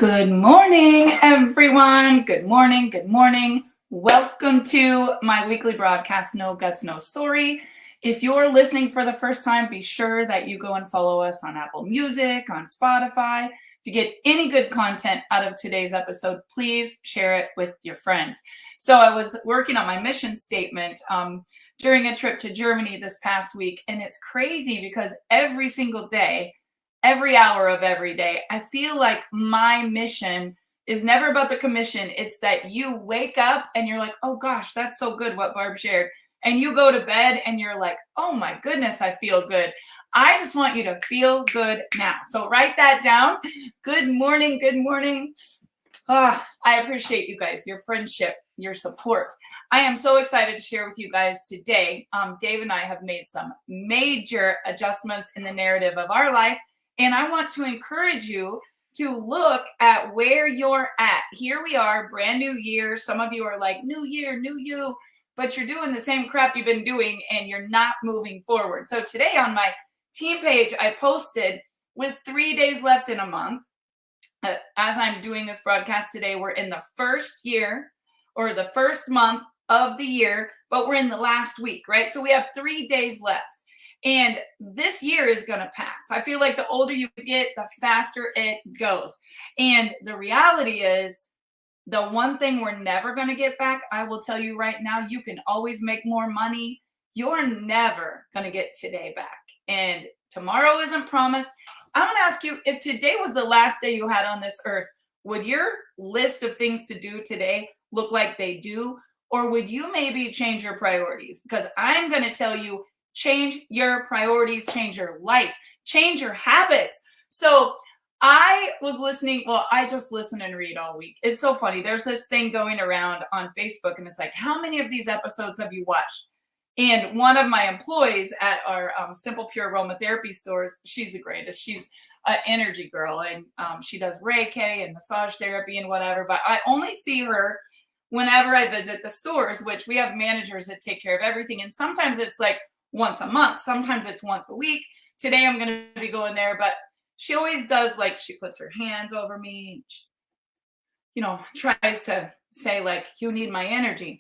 Good morning, everyone. Good morning. Good morning. Welcome to my weekly broadcast, No Guts, No Story. If you're listening for the first time, be sure that you go and follow us on Apple Music, on Spotify. If you get any good content out of today's episode, please share it with your friends. So I was working on my mission statement during a trip to Germany this past week, and it's crazy because every single day, every hour of every day, I feel like my mission is never about the commission. It's that you wake up and you're like, oh gosh, that's so good what Barb shared. And you go to bed and you're like, oh my goodness, I feel good. I just want you to feel good now. So write that down. Good morning. Good morning. I appreciate you guys, your friendship, your support. I am so excited to share with you guys today. Dave and I have made some major adjustments in the narrative of our life. And I want to encourage you to look at where you're at. Here we are, brand new year. Some of you are like, new year, new you, but you're doing the same crap you've been doing and you're not moving forward. So today on my team page, I posted with 3 days left in a month. As I'm doing this broadcast today, we're in the first year or the first month of the year, but we're in the last week, right? So we have 3 days left. And this year is going to pass. I feel like the older you get, the faster it goes. And the reality is, the one thing we're never going to get back, I will tell you right now, you can always make more money. You're never going to get today back. And tomorrow isn't promised. I'm going to ask you, if today was the last day you had on this earth, would your list of things to do today look like they do? Or would you maybe change your priorities? Because I'm going to tell you, change your priorities, change your life, change your habits. So I was listening. Well, I just listen and read all week. It's so funny. There's this thing going around on Facebook and it's like, how many of these episodes have you watched? And one of my employees at our Simple Pure Aromatherapy stores, she's the greatest. She's an energy girl and she does Reiki and massage therapy and whatever. But I only see her whenever I visit the stores, which we have managers that take care of everything. And sometimes it's like once a month. Sometimes it's once a week. Today I'm going to be going there, but she always does, like, she puts her hands over me, and she, tries to say like, you need my energy,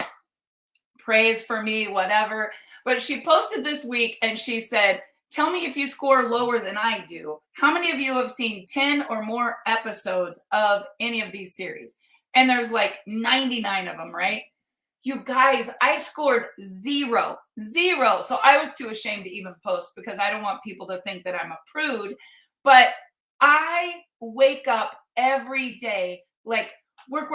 prays for me, whatever. But she posted this week and she said, tell me if you score lower than I do. How many of you have seen 10 or more episodes of any of these series? And there's like 99 of them, right? You guys, I scored zero. So I was too ashamed to even post because I don't want people to think that I'm a prude. But I wake up every day like work.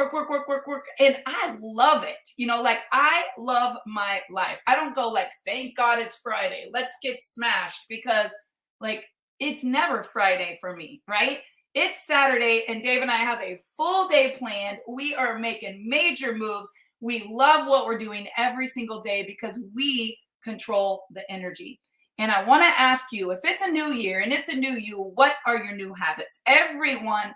And I love it. Like I love my life. I don't go like, thank God it's Friday. Let's get smashed, because like it's never Friday for me, right? It's Saturday and Dave and I have a full day planned. We are making major moves. We love what we're doing every single day because we control the energy. And I want to ask you, if it's a new year and it's a new you, what are your new habits? Everyone,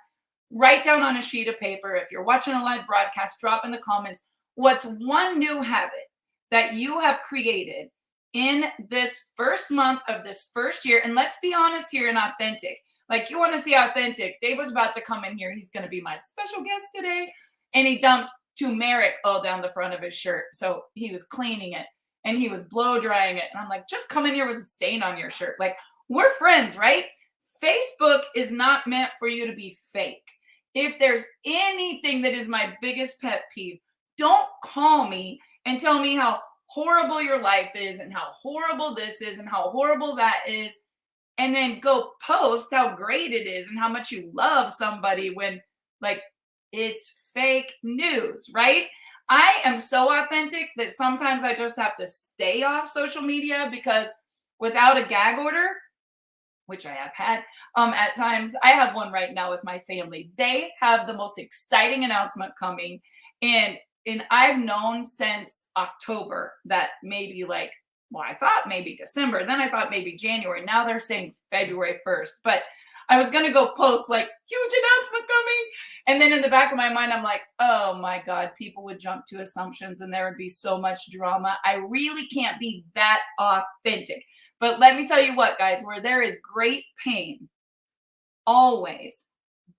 write down on a sheet of paper. If you're watching a live broadcast, drop in the comments. What's one new habit that you have created in this first month of this first year? And let's be honest here and authentic. Like, you want to see authentic. Dave was about to come in here. He's going to be my special guest today. And he dumped turmeric all down the front of his shirt. So he was cleaning it and he was blow drying it. And I'm like, just come in here with a stain on your shirt. Like, we're friends, right? Facebook is not meant for you to be fake. If there's anything that is my biggest pet peeve, don't call me and tell me how horrible your life is and how horrible this is and how horrible that is, and then go post how great it is and how much you love somebody when, like, it's fake news, right? I am so authentic that sometimes I just have to stay off social media, because without a gag order, which I have had at times, I have one right now with my family. They have the most exciting announcement coming. And I've known since October that maybe I thought maybe December. Then I thought maybe January. Now they're saying February 1st. But I was going to go post like, huge announcement coming. And then in the back of my mind, I'm like, oh my God, people would jump to assumptions and there would be so much drama. I really can't be that authentic. But let me tell you what, guys, where there is great pain, always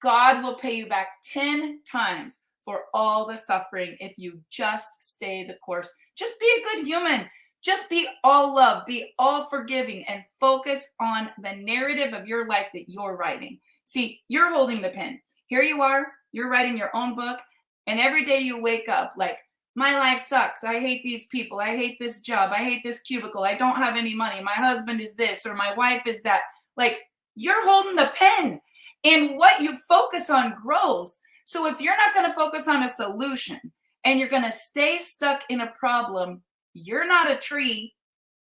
God will pay you back 10 times for all the suffering if you just stay the course. Just be a good human. Just be all love, be all forgiving, and focus on the narrative of your life that you're writing. See, you're holding the pen. Here you are, you're writing your own book, and every day you wake up like, my life sucks. I hate these people. I hate this job. I hate this cubicle. I don't have any money. My husband is this, or my wife is that. Like, you're holding the pen, and what you focus on grows. So if you're not going to focus on a solution and you're going to stay stuck in a problem, you're not a tree.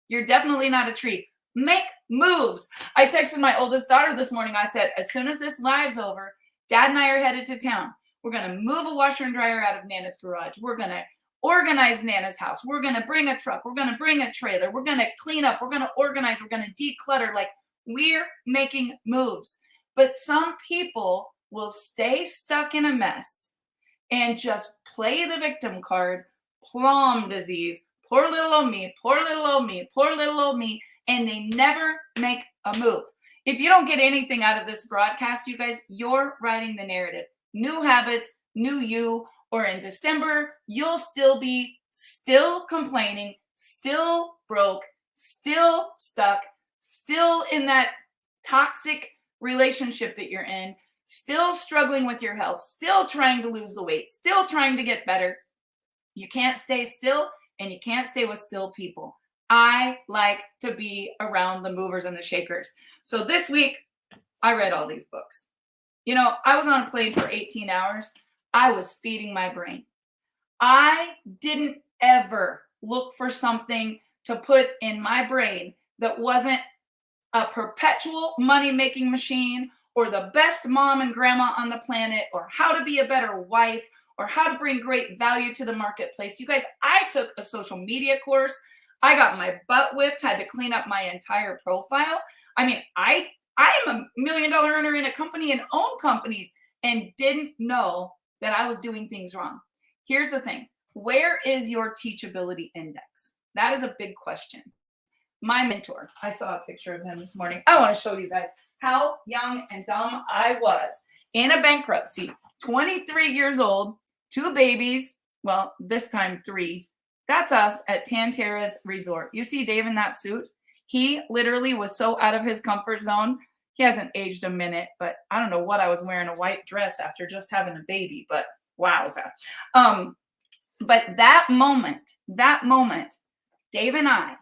You're definitely not a tree. Make moves. I texted my oldest daughter this morning. I said, as soon as this live's over, Dad and I are headed to town. We're going to move a washer and dryer out of Nana's garage. We're going to organize Nana's house. We're going to bring a truck. We're going to bring a trailer. We're going to clean up. We're going to organize. We're going to declutter. Like, we're making moves. But some people will stay stuck in a mess and just play the victim card, plum disease, poor little old me, poor little old me, poor little old me, and they never make a move. If you don't get anything out of this broadcast, you guys, you're writing the narrative. New habits, new you, or in December, you'll still be complaining, still broke, still stuck, still in that toxic relationship that you're in, still struggling with your health, still trying to lose the weight, still trying to get better. You can't stay still, and you can't stay with still people. I like to be around the movers and the shakers. So this week, I read all these books. You know, I was on a plane for 18 hours. I was feeding my brain. I didn't ever look for something to put in my brain that wasn't a perpetual money-making machine, or the best mom and grandma on the planet, or how to be a better wife, or how to bring great value to the marketplace. You guys, I took a social media course. I got my butt whipped, had to clean up my entire profile. I mean, I am $1 million earner in a company and own companies, and didn't know that I was doing things wrong. Here's the thing. Where is your teachability index? That is a big question. My mentor, I saw a picture of him this morning. I want to show you guys how young and dumb I was in a bankruptcy. 23 years old, 2 babies. Well, this time 3. That's us at Tanterra's Resort. You see Dave in that suit? He literally was so out of his comfort zone. He hasn't aged a minute, but I don't know what I was wearing a white dress after just having a baby, but wowza. But that moment, Dave and I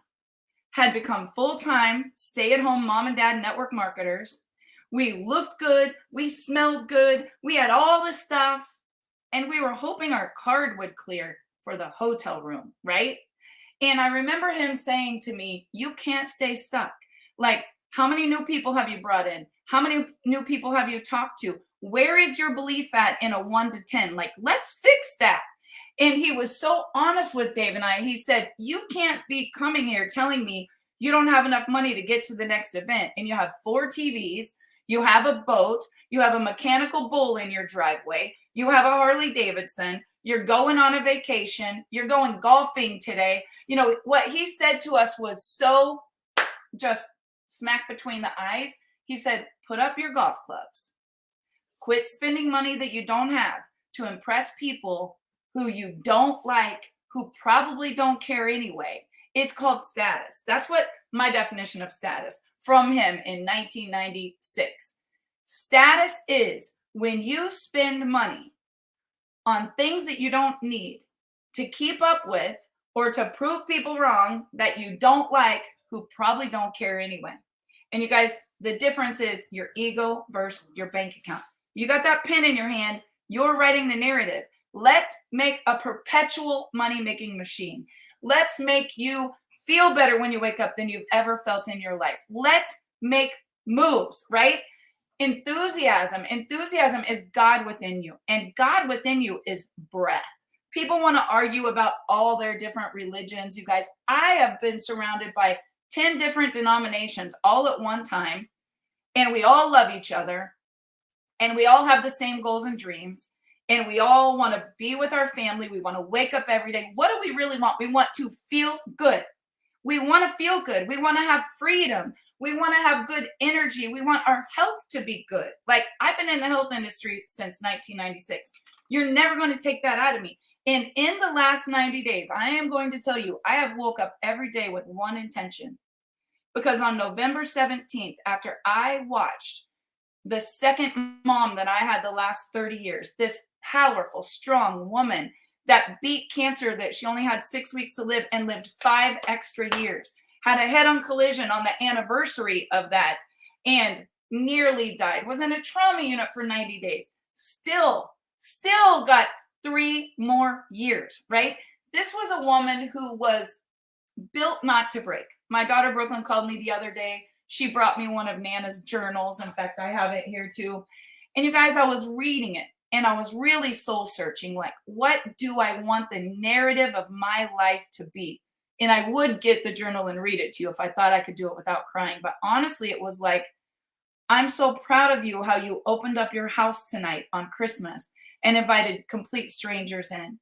had become full-time, stay-at-home mom and dad network marketers. We looked good. We smelled good. We had all this stuff. And we were hoping our card would clear for the hotel room, right? And I remember him saying to me, you can't stay stuck. Like, how many new people have you brought in? How many new people have you talked to? Where is your belief at in a 1 to 10? Like, let's fix that. And he was so honest with Dave and I. He said, you can't be coming here telling me you don't have enough money to get to the next event, and you have 4 TVs, you have a boat, you have a mechanical bull in your driveway, you have a Harley Davidson, you're going on a vacation, you're going golfing today. You know, what he said to us was so just smack between the eyes. He said, put up your golf clubs. Quit spending money that you don't have to impress people who you don't like, who probably don't care anyway. It's called status. That's what my definition of status from him in 1996. Status is when you spend money on things that you don't need to keep up with, or to prove people wrong that you don't like, who probably don't care anyway. And you guys, the difference is your ego versus your bank account. You got that pen in your hand, you're writing the narrative. Let's make a perpetual money-making machine. Let's make you feel better when you wake up than you've ever felt in your life. Let's make moves, right? Enthusiasm is God within you, and God within you is breath. People want to argue about all their different religions. You guys, I have been surrounded by 10 different denominations all at one time, and we all love each other, and we all have the same goals and dreams, and we all want to be with our family. We want to wake up every day. What do we really want? We want to feel good. We want to feel good. We want to have freedom. We want to have good energy. We want our health to be good. Like, I've been in the health industry since 1996. You're never going to take that out of me. And in the last 90 days, I am going to tell you, I have woke up every day with one intention. Because on November 17th, after I watched the second mom that I had the last 30 years, this powerful, strong woman that beat cancer, that she only had 6 weeks to live and lived 5 extra years, had a head-on collision on the anniversary of that and nearly died, was in a trauma unit for 90 days, still got 3 more years, right? This was a woman who was built not to break. My daughter Brooklyn called me the other day. She brought me one of Nana's journals. In fact, I have it here too. And you guys, I was reading it and I was really soul searching. Like, what do I want the narrative of my life to be? And I would get the journal and read it to you if I thought I could do it without crying. But honestly, it was like, I'm so proud of you how you opened up your house tonight on Christmas and invited complete strangers in.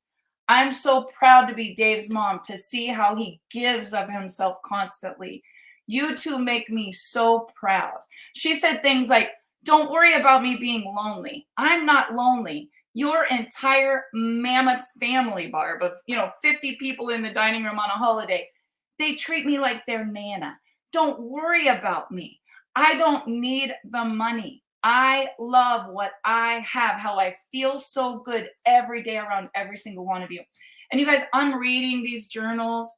I'm so proud to be Dave's mom, to see how he gives of himself constantly. You two make me so proud. She said things like, don't worry about me being lonely. I'm not lonely. Your entire mammoth family, Barb, of 50 people in the dining room on a holiday, they treat me like their Nana. Don't worry about me. I don't need the money. I love what I have, how I feel so good every day around every single one of you. And you guys, I'm reading these journals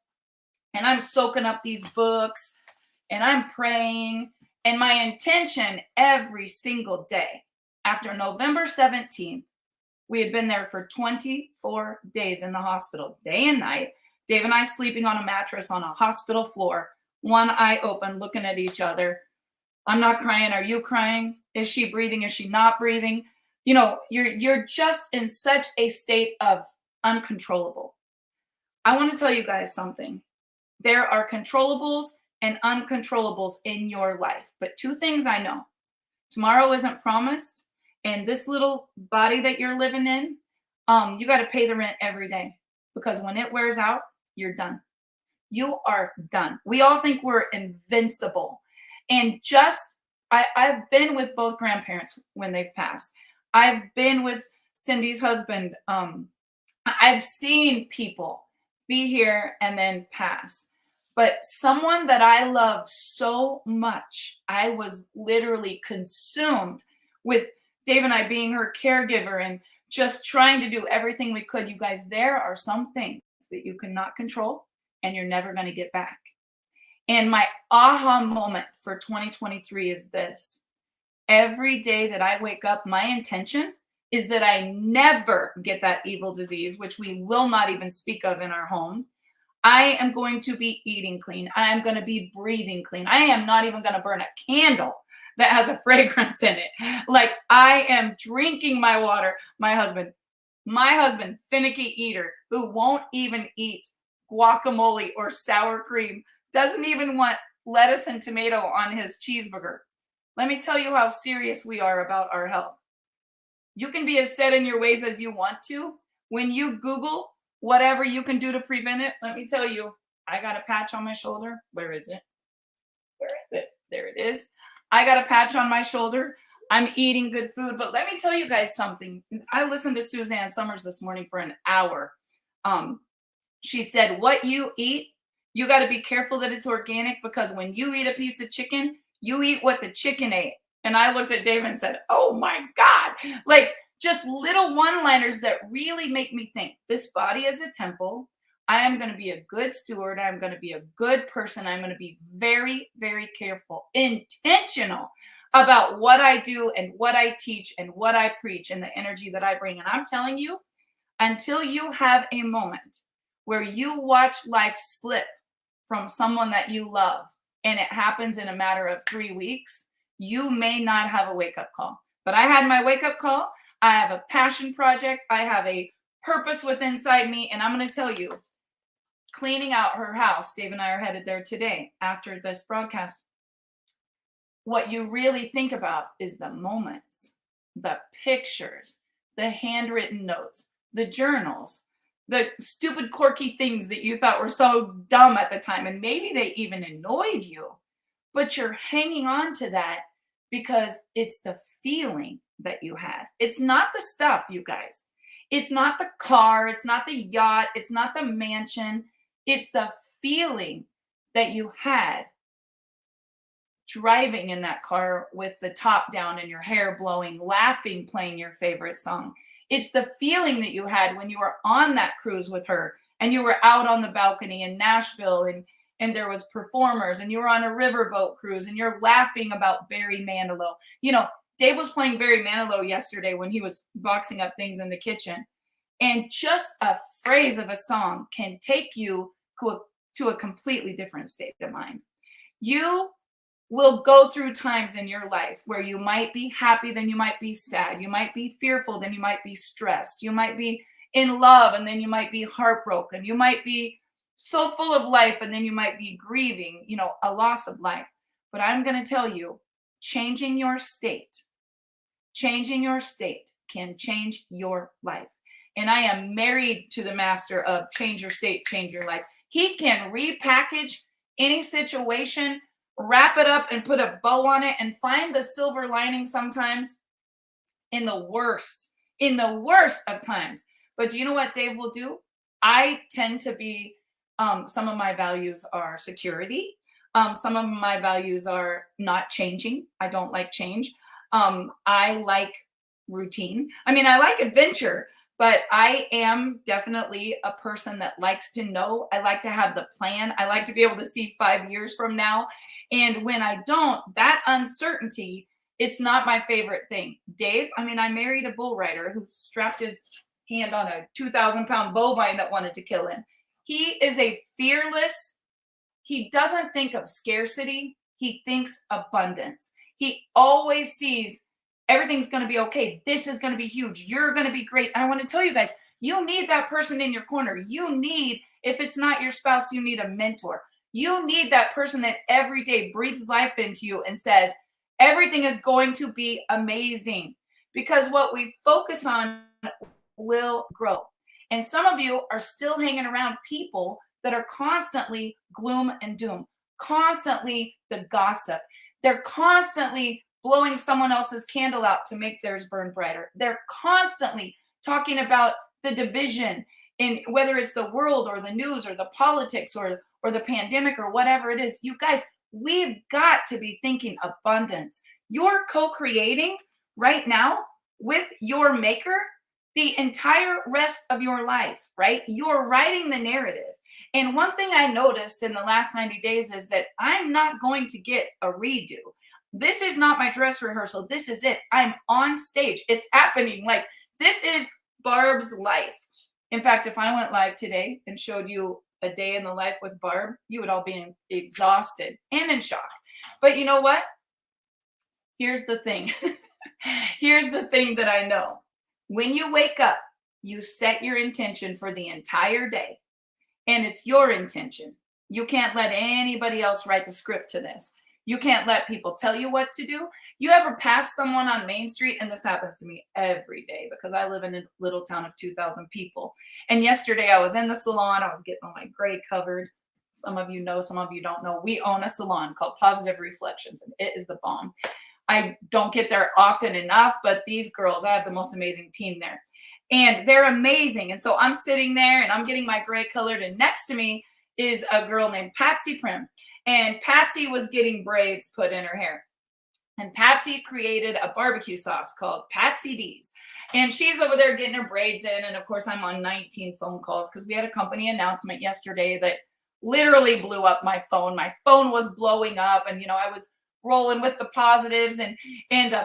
and I'm soaking up these books and I'm praying. And my intention every single day after November 17th, we had been there for 24 days in the hospital, day and night. Dave and I sleeping on a mattress on a hospital floor, one eye open, looking at each other. I'm not crying. Are you crying? Is she breathing? Is she not breathing? You're just in such a state of uncontrollable. I want to tell you guys something. There are controllables and uncontrollables in your life. But 2 things I know. Tomorrow isn't promised. And this little body that you're living in, you got to pay the rent every day. Because when it wears out, you're done. You are done. We all think we're invincible. And I've been with both grandparents when they've passed. I've been with Cindy's husband. I've seen people be here and then pass. But someone that I loved so much, I was literally consumed with Dave and I being her caregiver and just trying to do everything we could. You guys, there are some things that you cannot control and you're never going to get back. And my aha moment for 2023 is this. Every day that I wake up, my intention is that I never get that evil disease, which we will not even speak of in our home. I am going to be eating clean. I am going to be breathing clean. I am not even going to burn a candle that has a fragrance in it. Like, I am drinking my water. My husband, finicky eater, who won't even eat guacamole or sour cream, doesn't even want lettuce and tomato on his cheeseburger. Let me tell you how serious we are about our health. You can be as set in your ways as you want to. When you Google whatever you can do to prevent it, let me tell you, I got a patch on my shoulder. Where is it? There it is. I got a patch on my shoulder. I'm eating good food. But let me tell you guys something. I listened to Suzanne Summers this morning for an hour. She said, what you eat, you got to be careful that it's organic, because when you eat a piece of chicken, you eat what the chicken ate. And I looked at Dave and said, oh my God, like just little one-liners that really make me think this body is a temple. I am going to be a good steward. I'm going to be a good person. I'm going to be very, very careful, intentional about what I do and what I teach and what I preach and the energy that I bring. And I'm telling you, until you have a moment where you watch life slip from someone that you love, and it happens in a matter of 3 weeks, you may not have a wake-up call. But I had my wake-up call. I have a passion project. I have a purpose within inside me. And I'm going to tell you, cleaning out her house, Dave and I are headed there today after this broadcast. What you really think about is the moments, the pictures, the handwritten notes, the journals, the stupid, quirky things that you thought were so dumb at the time. And maybe they even annoyed you. but you're hanging on to that because it's the feeling that you had. It's not the stuff, you guys. It's not the car, it's not the yacht, it's not the mansion. It's the feeling that you had driving in that car with the top down and your hair blowing, laughing, playing your favorite song. It's the feeling that you had when you were on that cruise with her and you were out on the balcony in Nashville and there was performers and you were on a riverboat cruise and you're laughing about Barry Manilow. You know, Dave was playing Barry Manilow yesterday when he was boxing up things in the kitchen. And just a phrase of a song can take you to a completely different state of mind. You will go through times in your life where you might be happy, then you might be sad. You might be fearful, then you might be stressed. You might be in love, and then you might be heartbroken. You might be so full of life, and then you might be grieving, a loss of life. But I'm going to tell you, changing your state can change your life. And I am married to the master of change your state, change your life. He can repackage any situation, wrap it up and put a bow on it and find the silver lining sometimes in the worst of times. But do you know what Dave will do? I tend to be, some of my values are security. Some of my values are not changing. I don't like change. I like routine. I mean, I like adventure, but I am definitely a person that likes to know. I like to have the plan. I like to be able to see 5 years from now. And when I don't, that uncertainty, it's not my favorite thing. Dave, I married a bull rider who strapped his hand on a 2,000-pound bovine that wanted to kill him. He is a fearless, he doesn't think of scarcity. He thinks abundance. He always sees everything's going to be okay. This is going to be huge. You're going to be great. I want to tell you guys, you need that person in your corner. You need, if it's not your spouse, you need a mentor. You need that person that every day breathes life into you and says, everything is going to be amazing, because what we focus on will grow. And some of you are still hanging around people that are constantly gloom and doom, constantly the gossip. They're constantly blowing someone else's candle out to make theirs burn brighter. They're constantly talking about the division in whether it's the world or the news or the politics or the pandemic or whatever it is. You guys, we've got to be thinking abundance. You're co-creating right now with your maker the entire rest of your life, right? You're writing the narrative. And one thing I noticed in the last 90 days is that I'm not going to get a redo. This is not my dress rehearsal. This is it. I'm on stage. It's happening. Like, this is Barb's life. In fact, if I went live today and showed you a day in the life with Barb, you would all be exhausted and in shock. But you know what? Here's the thing. Here's the thing that I know. When you wake up, you set your intention for the entire day. And it's your intention. You can't let anybody else write the script to this. You can't let people tell you what to do. You ever pass someone on Main Street, and this happens to me every day because I live in a little town of 2,000 people. And yesterday I was in the salon. I was getting my gray covered. Some of you know, some of you don't know. We own a salon called Positive Reflections, and it is the bomb. I don't get there often enough, but these girls, I have the most amazing team there. And they're amazing. And so I'm sitting there and I'm getting my gray colored, and next to me is a girl named Patsy Prim. And Patsy was getting braids put in her hair. And Patsy created a barbecue sauce called Patsy D's. And she's over there getting her braids in. And of course, I'm on 19 phone calls because we had a company announcement yesterday that literally blew up my phone. My phone was blowing up, and I was rolling with the positives. And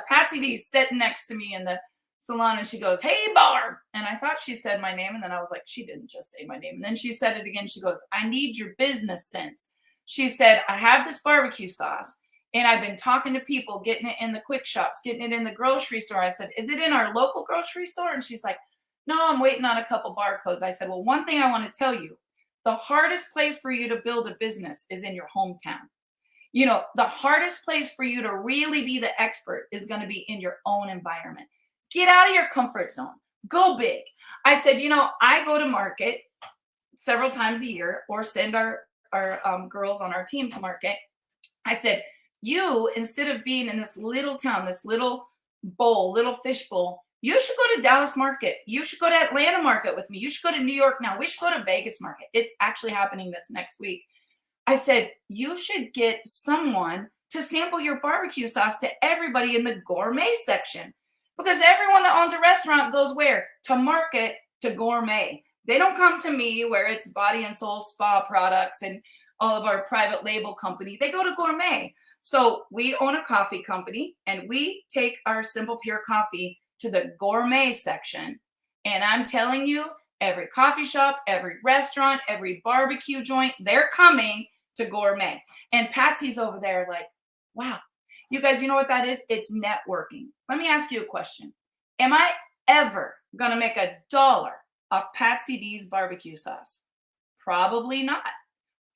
Patsy D's sitting next to me in the salon, and she goes, "Hey, Barb." And I thought she said my name, and then I was like, she didn't just say my name. And then she said it again. She goes, "I need your business sense." She said, "I have this barbecue sauce, and I've been talking to people, getting it in the quick shops, getting it in the grocery store." I said, "Is it in our local grocery store?" And she's like, "No, I'm waiting on a couple barcodes." I said, "Well, one thing I want to tell you, the hardest place for you to build a business is in your hometown. The hardest place for you to really be the expert is going to be in your own environment. Get out of your comfort zone. Go big." I said, I go to market several times a year, or send our girls on our team to market. I said, You, instead of being in this little town, this little bowl, little fish bowl, you should go to Dallas Market. You should go to Atlanta Market with me. You should go to New York now. We should go to Vegas Market. It's actually happening this next week. I said, you should get someone to sample your barbecue sauce to everybody in the gourmet section. Because everyone that owns a restaurant goes where? To market, to gourmet. They don't come to me where it's body and soul spa products and all of our private label company. They go to gourmet. So we own a coffee company and we take our Simple Pure coffee to the gourmet section. And I'm telling you, every coffee shop, every restaurant, every barbecue joint, they're coming to gourmet. And Patsy's over there like, wow. You guys, you know what that is? It's networking. Let me ask you a question. Am I ever going to make $1 off Patsy D's barbecue sauce? Probably not.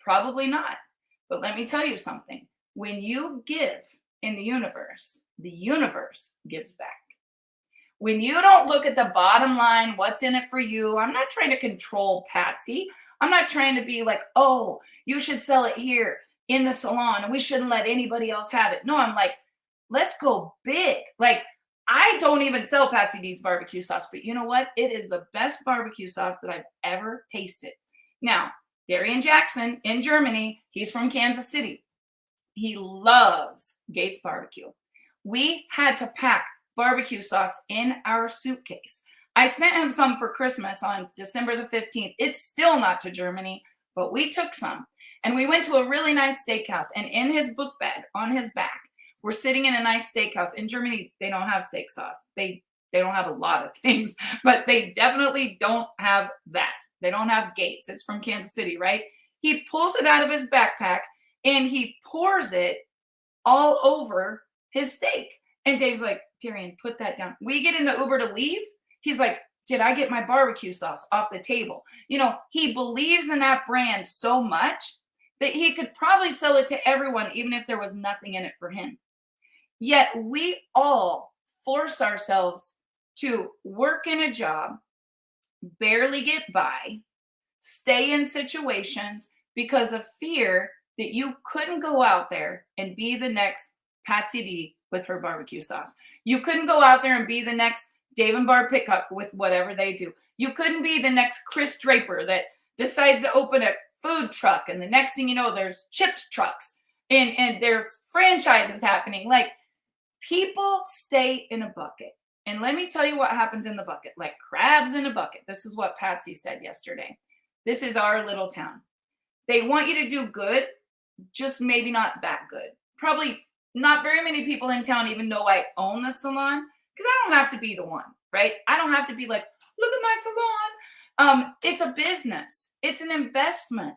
Probably not. But let me tell you something. When you give in the universe gives back. When you don't look at the bottom line, what's in it for you, I'm not trying to control Patsy. I'm not trying to be like, oh, you should sell it here in the salon and we shouldn't let anybody else have it. No, I'm like, let's go big. Like, I don't even sell Patsy D's barbecue sauce, but you know what? It is the best barbecue sauce that I've ever tasted. Now, Darian Jackson in Germany, he's from Kansas City. He loves Gates Barbecue. We had to pack barbecue sauce in our suitcase. I sent him some for Christmas on December the 15th. It's still not to Germany, but we took some. And we went to a really nice steakhouse. And in his book bag, on his back, we're sitting in a nice steakhouse. In Germany, they don't have steak sauce. They don't have a lot of things, but they definitely don't have that. They don't have Gates. It's from Kansas City, right? He pulls it out of his backpack and he pours it all over his steak. And Dave's like, Darian, put that down. We get in the Uber to leave. He's like, did I get my barbecue sauce off the table? You know, he believes in that brand so much that he could probably sell it to everyone, even if there was nothing in it for him. Yet we all force ourselves to work in a job, barely get by, stay in situations because of fear that you couldn't go out there and be the next Patsy D with her barbecue sauce. You couldn't go out there and be the next Dave and Barb Pickup with whatever they do. You couldn't be the next Chris Draper that decides to open a food truck and the next thing you know, there's chipped trucks and there's franchises happening. Like, people stay in a bucket. And let me tell you what happens in the bucket, like crabs in a bucket. This is what Patsy said yesterday. This is our little town. They want you to do good, just maybe not that good. Probably not very many people in town even know I own the salon because I don't have to be the one, right? I don't have to be like, look at my salon. It's a business. It's an investment.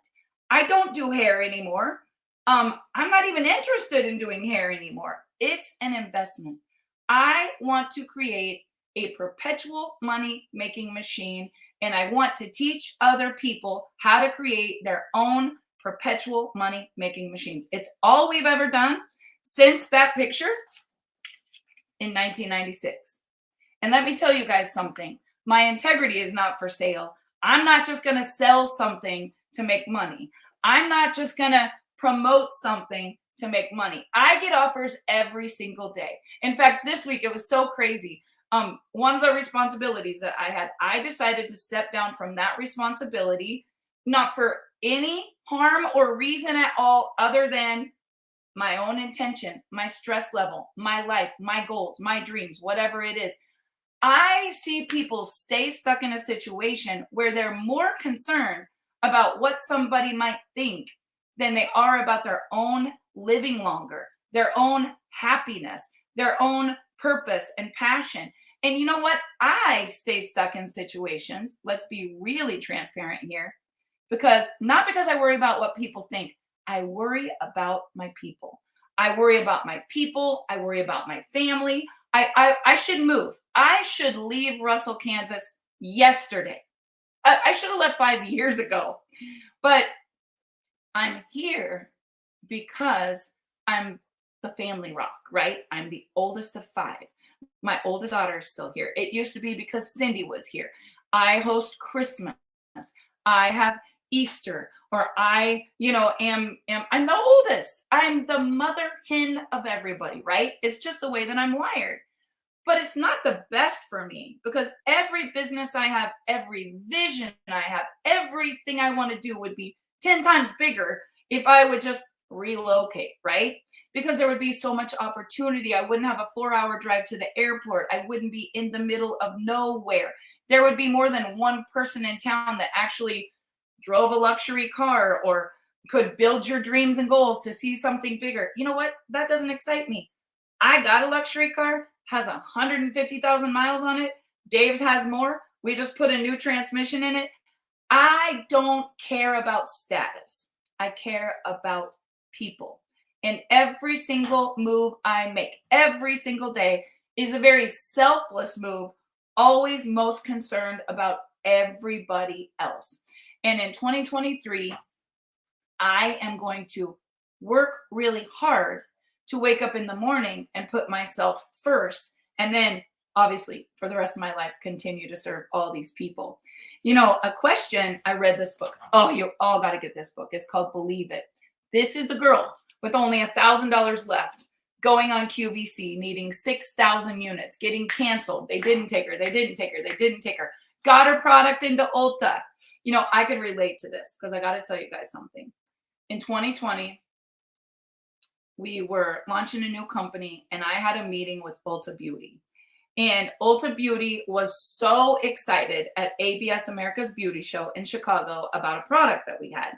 I don't do hair anymore. I'm not even interested in doing hair anymore. It's an investment. I want to create a perpetual money-making machine, and I want to teach other people how to create their own perpetual money-making machines. It's all we've ever done since that picture in 1996. And let me tell you guys something. My integrity is not for sale. I'm not just going to sell something to make money. I'm not just going to promote something to make money. I get offers every single day. In fact, this week it was so crazy. One of the responsibilities that I had, I decided to step down from that responsibility, not for any harm or reason at all other than my own intention, my stress level, my life, my goals, my dreams, whatever it is. I see people stay stuck in a situation where they're more concerned about what somebody might think than they are about their own living longer, their own happiness, their own purpose and passion. And you know what? I stay stuck in situations, let's be really transparent here, not because I worry about what people think. I worry about my people. I worry about my people. I worry about my family. I should move. I should leave Russell, Kansas yesterday. I should have left 5 years ago. But I'm here because I'm the family rock, right? I'm the oldest of 5. My oldest daughter is still here. It used to be because Cindy was here. I host Christmas. I have Easter, or I, I'm the oldest. I'm the mother hen of everybody, right? It's just the way that I'm wired. But it's not the best for me because every business I have, every vision I have, everything I want to do would be 10 times bigger if I would just relocate, right? Because there would be so much opportunity. I wouldn't have a 4-hour drive to the airport. I wouldn't be in the middle of nowhere. There would be more than one person in town that actually drove a luxury car or could build your dreams and goals to see something bigger. You know what? That doesn't excite me. I got a luxury car, has 150,000 miles on it. Dave's has more. We just put a new transmission in it. I don't care about status. I care about people. And every single move I make, every single day, is a very selfless move, always most concerned about everybody else. And in 2023, I am going to work really hard to wake up in the morning and put myself first. And then, obviously, for the rest of my life, continue to serve all these people. A question, I read this book. Oh, you all got to get this book. It's called Believe It. This is the girl with only $1,000 left, going on QVC, needing 6,000 units, getting canceled. They didn't take her. They didn't take her. They didn't take her. Got her product into Ulta. I could relate to this because I got to tell you guys something. In 2020, we were launching a new company and I had a meeting with Ulta Beauty. And Ulta Beauty was so excited at ABS America's Beauty Show in Chicago about a product that we had.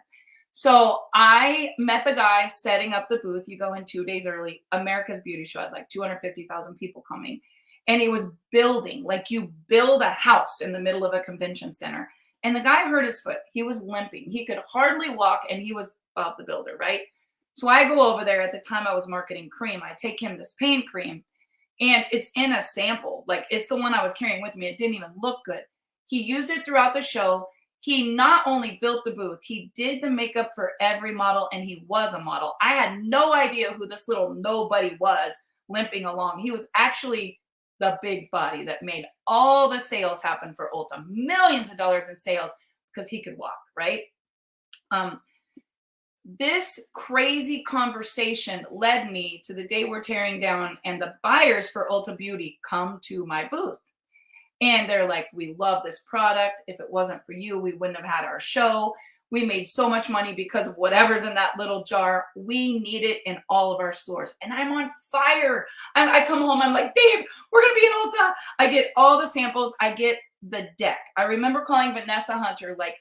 So I met the guy setting up the booth. You go in 2 days early. America's Beauty Show had like 250,000 people coming. And he was building, like you build a house in the middle of a convention center. And the guy hurt his foot. He was limping. He could hardly walk and he was Bob the Builder, right? So I go over there. At the time I was marketing cream. I take him this pain cream and it's in a sample. Like it's the one I was carrying with me. It didn't even look good. He used it throughout the show. He not only built the booth, he did the makeup for every model and he was a model. I had no idea who this little nobody was limping along. He was actually the big body that made all the sales happen for Ulta, millions of dollars in sales because he could walk, right? This crazy conversation led me to the day we're tearing down and the buyers for Ulta Beauty come to my booth. And they're like, we love this product. If it wasn't for you, we wouldn't have had our show. We made so much money because of whatever's in that little jar. We need it in all of our stores. And I'm on fire. I come home, I'm like, Dave, we're going to be in Ulta. I get all the samples. I get the deck. I remember calling Vanessa Hunter, like,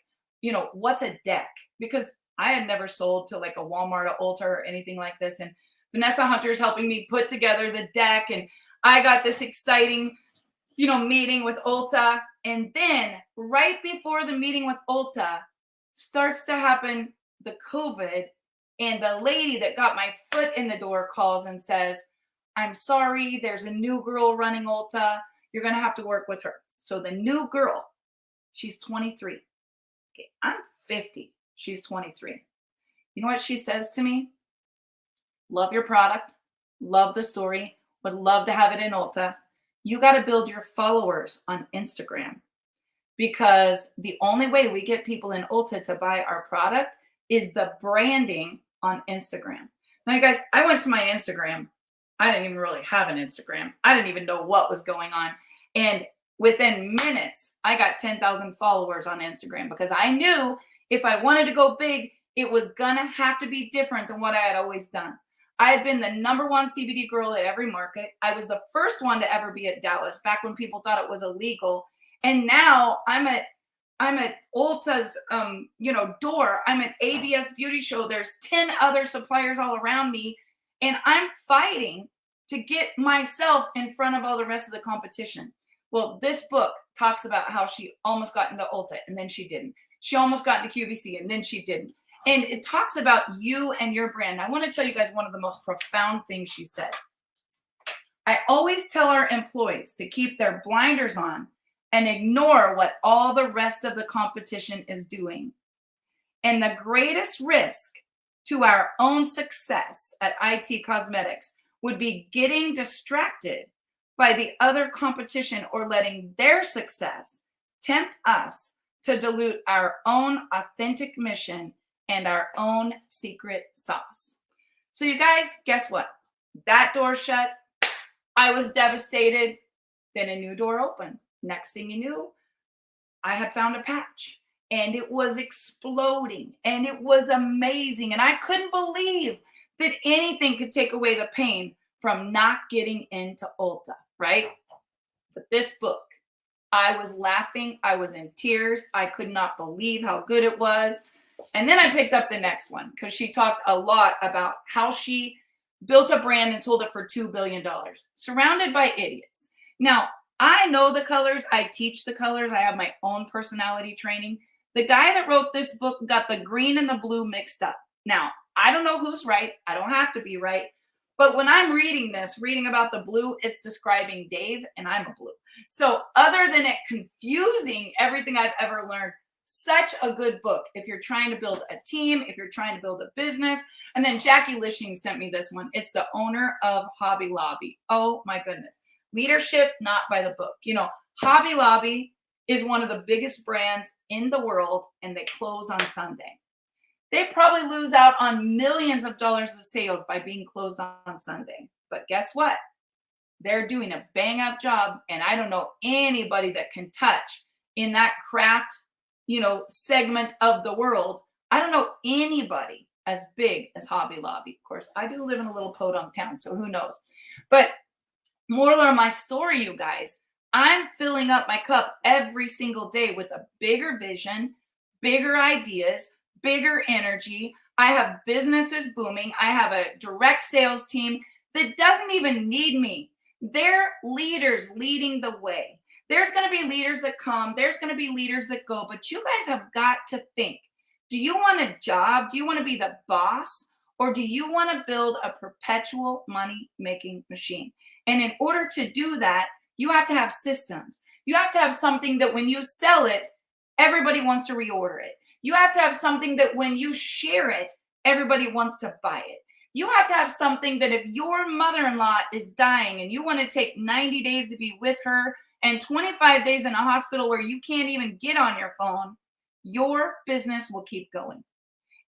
what's a deck? Because I had never sold to like a Walmart or Ulta or anything like this. And Vanessa Hunter is helping me put together the deck. And I got this exciting, meeting with Ulta. And then right before the meeting with Ulta starts to happen, the COVID, and the lady that got my foot in the door calls and says, I'm sorry, there's a new girl running Ulta. You're going to have to work with her. So the new girl, she's 23. Okay, I'm 50. She's 23. You know what she says to me? Love your product. Love the story. Would love to have it in Ulta. You got to build your followers on Instagram because the only way we get people in Ulta to buy our product is the branding on Instagram. Now, you guys, I went to my Instagram. I didn't even really have an Instagram. I didn't even know what was going on. And within minutes, I got 10,000 followers on Instagram because I knew if I wanted to go big, it was going to have to be different than what I had always done. I had been the number one CBD girl at every market. I was the first one to ever be at Dallas back when people thought it was illegal. And now I'm at Ulta's, door. I'm at ABS Beauty Show. There's 10 other suppliers all around me. And I'm fighting to get myself in front of all the rest of the competition. Well, this book talks about how she almost got into Ulta and then she didn't. She almost got into QVC and then she didn't. And it talks about you and your brand. I want to tell you guys one of the most profound things she said. I always tell our employees to keep their blinders on and ignore what all the rest of the competition is doing. And the greatest risk to our own success at IT Cosmetics would be getting distracted by the other competition or letting their success tempt us to dilute our own authentic mission and our own secret sauce. So you guys, guess what? That door shut. I was devastated. Then a new door opened. Next thing you knew, I had found a patch and it was exploding and it was amazing. And I couldn't believe that anything could take away the pain from not getting into Ulta, right? But this book, I was laughing. I was in tears. I could not believe how good it was. And then I picked up the next one because she talked a lot about how she built a brand and sold it for $2 billion, surrounded by idiots. Now, I know the colors. I teach the colors. I have my own personality training. The guy that wrote this book got the green and the blue mixed up. Now, I don't know who's right. I don't have to be right. But when I'm reading this, reading about the blue, it's describing Dave and I'm a blue. So other than it confusing everything I've ever learned, such a good book if you're trying to build a team, if you're trying to build a business. And then Jackie Lishing sent me this one. It's The Owner of Hobby Lobby. Oh my goodness. Leadership, not by the book. You know, Hobby Lobby is one of the biggest brands in the world and they close on Sunday. They probably lose out on millions of dollars of sales by being closed on Sunday. But guess what? They're doing a bang up job. And I don't know anybody that can touch in that craft, segment of the world. I don't know anybody as big as Hobby Lobby. Of course, I do live in a little podunk town, so who knows? But moral of my story, you guys, I'm filling up my cup every single day with a bigger vision, bigger ideas, bigger energy. I have businesses booming. I have a direct sales team that doesn't even need me. They're leaders leading the way. There's going to be leaders that come. There's going to be leaders that go. But you guys have got to think, do you want a job? Do you want to be the boss? Or do you want to build a perpetual money-making machine? And in order to do that, you have to have systems. You have to have something that when you sell it, everybody wants to reorder it. You have to have something that when you share it, everybody wants to buy it. You have to have something that if your mother-in-law is dying and you want to take 90 days to be with her and 25 days in a hospital where you can't even get on your phone, your business will keep going.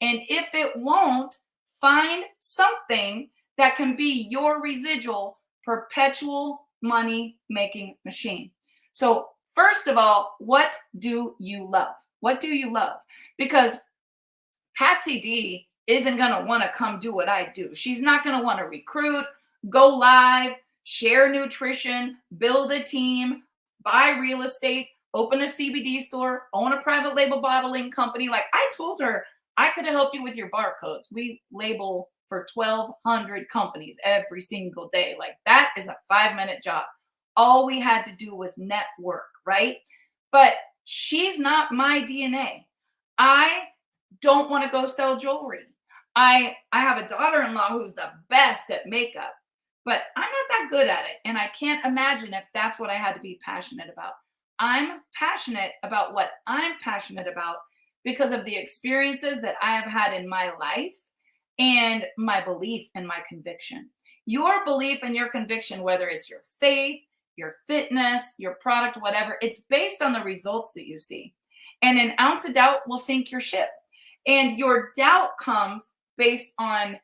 And if it won't, find something that can be your residual perpetual money-making machine. So first of all, what do you love? What do you love? Because Patsy D isn't going to want to come do what I do. She's not going to want to recruit, go live, share nutrition, build a team, buy real estate, open a CBD store, own a private label bottling company. Like I told her, I could have helped you with your barcodes. We label for 1,200 companies every single day. Like that is a 5-minute job. All we had to do was network, right? But she's not my DNA. I don't want to go sell jewelry. I have a daughter-in-law who's the best at makeup, but I'm not that good at it. And I can't imagine if that's what I had to be passionate about. I'm passionate about what I'm passionate about because of the experiences that I have had in my life and my belief and my conviction. Your belief and your conviction, whether it's your faith, your fitness, your product, whatever, it's based on the results that you see. And an ounce of doubt will sink your ship. And your doubt comes based on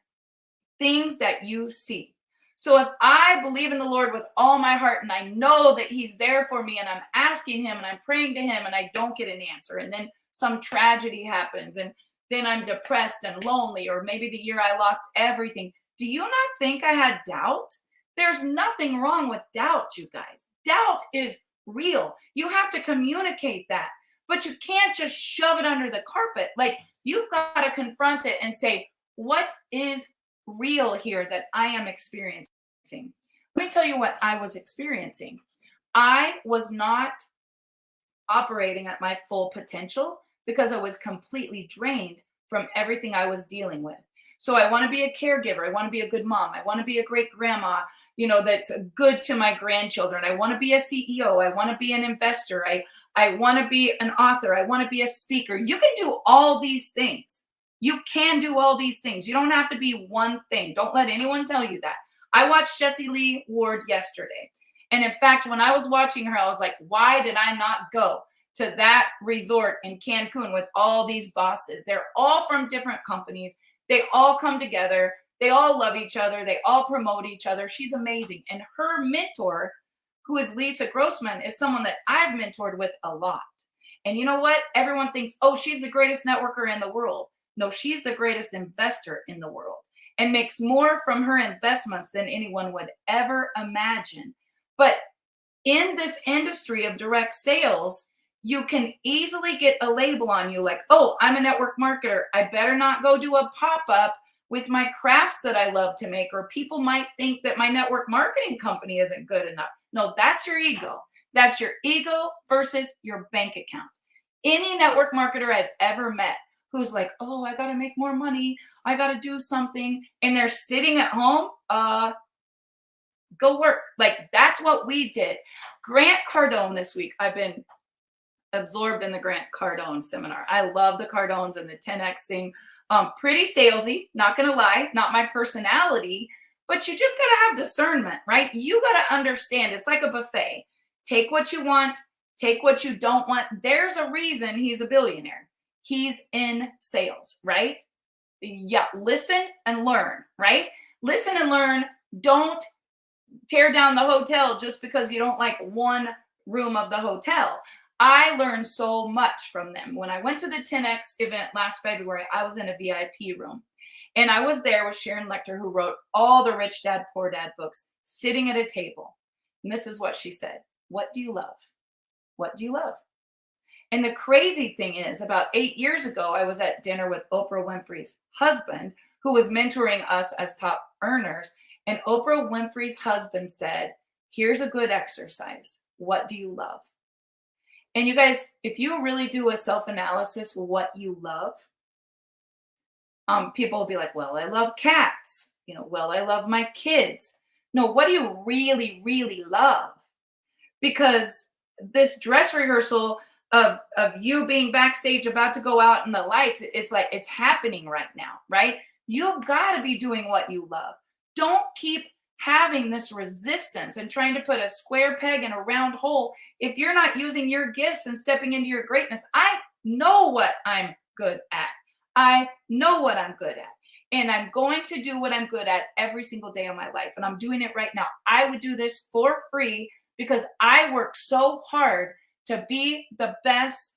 things that you see. So if I believe in the Lord with all my heart and I know that he's there for me and I'm asking him and I'm praying to him and I don't get an answer and then some tragedy happens and then I'm depressed and lonely, or maybe the year I lost everything. Do you not think I had doubt? There's nothing wrong with doubt, you guys. Doubt is real. You have to communicate that, but you can't just shove it under the carpet. Like you've got to confront it and say, what is real here that I am experiencing? Let me tell you what I was experiencing. I was not operating at my full potential because I was completely drained from everything I was dealing with. So I want to be a caregiver. I want to be a good mom. I want to be a great grandma, that's good to my grandchildren. I want to be a CEO. I want to be an investor. I want to be an author. I want to be a speaker. You can do all these things. You can do all these things. You don't have to be one thing. Don't let anyone tell you that. I watched Jessie Lee Ward yesterday. And in fact, when I was watching her, I was like, why did I not go to that resort in Cancun with all these bosses. They're all from different companies. They all come together. They all love each other. They all promote each other. She's amazing. And her mentor, who is Lisa Grossman, is someone that I've mentored with a lot. And you know what? Everyone thinks, oh, she's the greatest networker in the world. No, she's the greatest investor in the world and makes more from her investments than anyone would ever imagine. But in this industry of direct sales, you can easily get a label on you like, oh, I'm a network marketer. I better not go do a pop-up with my crafts that I love to make, or people might think that my network marketing company isn't good enough. No, that's your ego. That's your ego versus your bank account. Any network marketer I've ever met who's like, oh, I got to make more money, I got to do something, and they're sitting at home, go work. Like, that's what we did. Grant Cardone this week, I've been absorbed in the Grant Cardone seminar. I love the Cardones and the 10X thing. Pretty salesy, not going to lie, not my personality, but you just got to have discernment, right? You got to understand it's like a buffet. Take what you want, take what you don't want. There's a reason he's a billionaire. He's in sales, right? Yeah, listen and learn, right? Listen and learn. Don't tear down the hotel just because you don't like one room of the hotel. I learned so much from them. When I went to the 10X event last February, I was in a VIP room. And I was there with Sharon Lechter, who wrote all the Rich Dad, Poor Dad books, sitting at a table. And this is what she said. What do you love? What do you love? And the crazy thing is, about 8 years ago, I was at dinner with Oprah Winfrey's husband, who was mentoring us as top earners. And Oprah Winfrey's husband said, here's a good exercise. What do you love? And you guys, if you really do a self-analysis, what you love, people will be like, well, I love cats. Well, I love my kids. No, what do you really, really love? Because this dress rehearsal of you being backstage about to go out in the lights, it's like it's happening right now, right? You've got to be doing what you love. Don't keep having this resistance and trying to put a square peg in a round hole if you're not using your gifts and stepping into your greatness. I know what I'm good at. I know what I'm good at. And I'm going to do what I'm good at every single day of my life. And I'm doing it right now. I would do this for free because I work so hard to be the best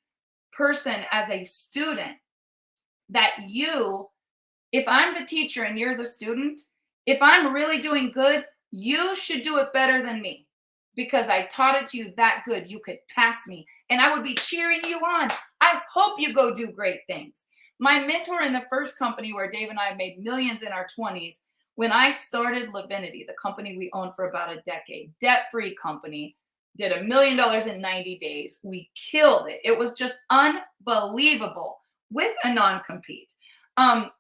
person as a student that if I'm the teacher and you're the student, if I'm really doing good, you should do it better than me because I taught it to you that good. You could pass me and I would be cheering you on. I hope you go do great things. My mentor in the first company where Dave and I made millions in our 20s, when I started Lavinity, the company we owned for about a decade, debt-free company, did $1 million in 90 days. We killed it. It was just unbelievable with a non-compete.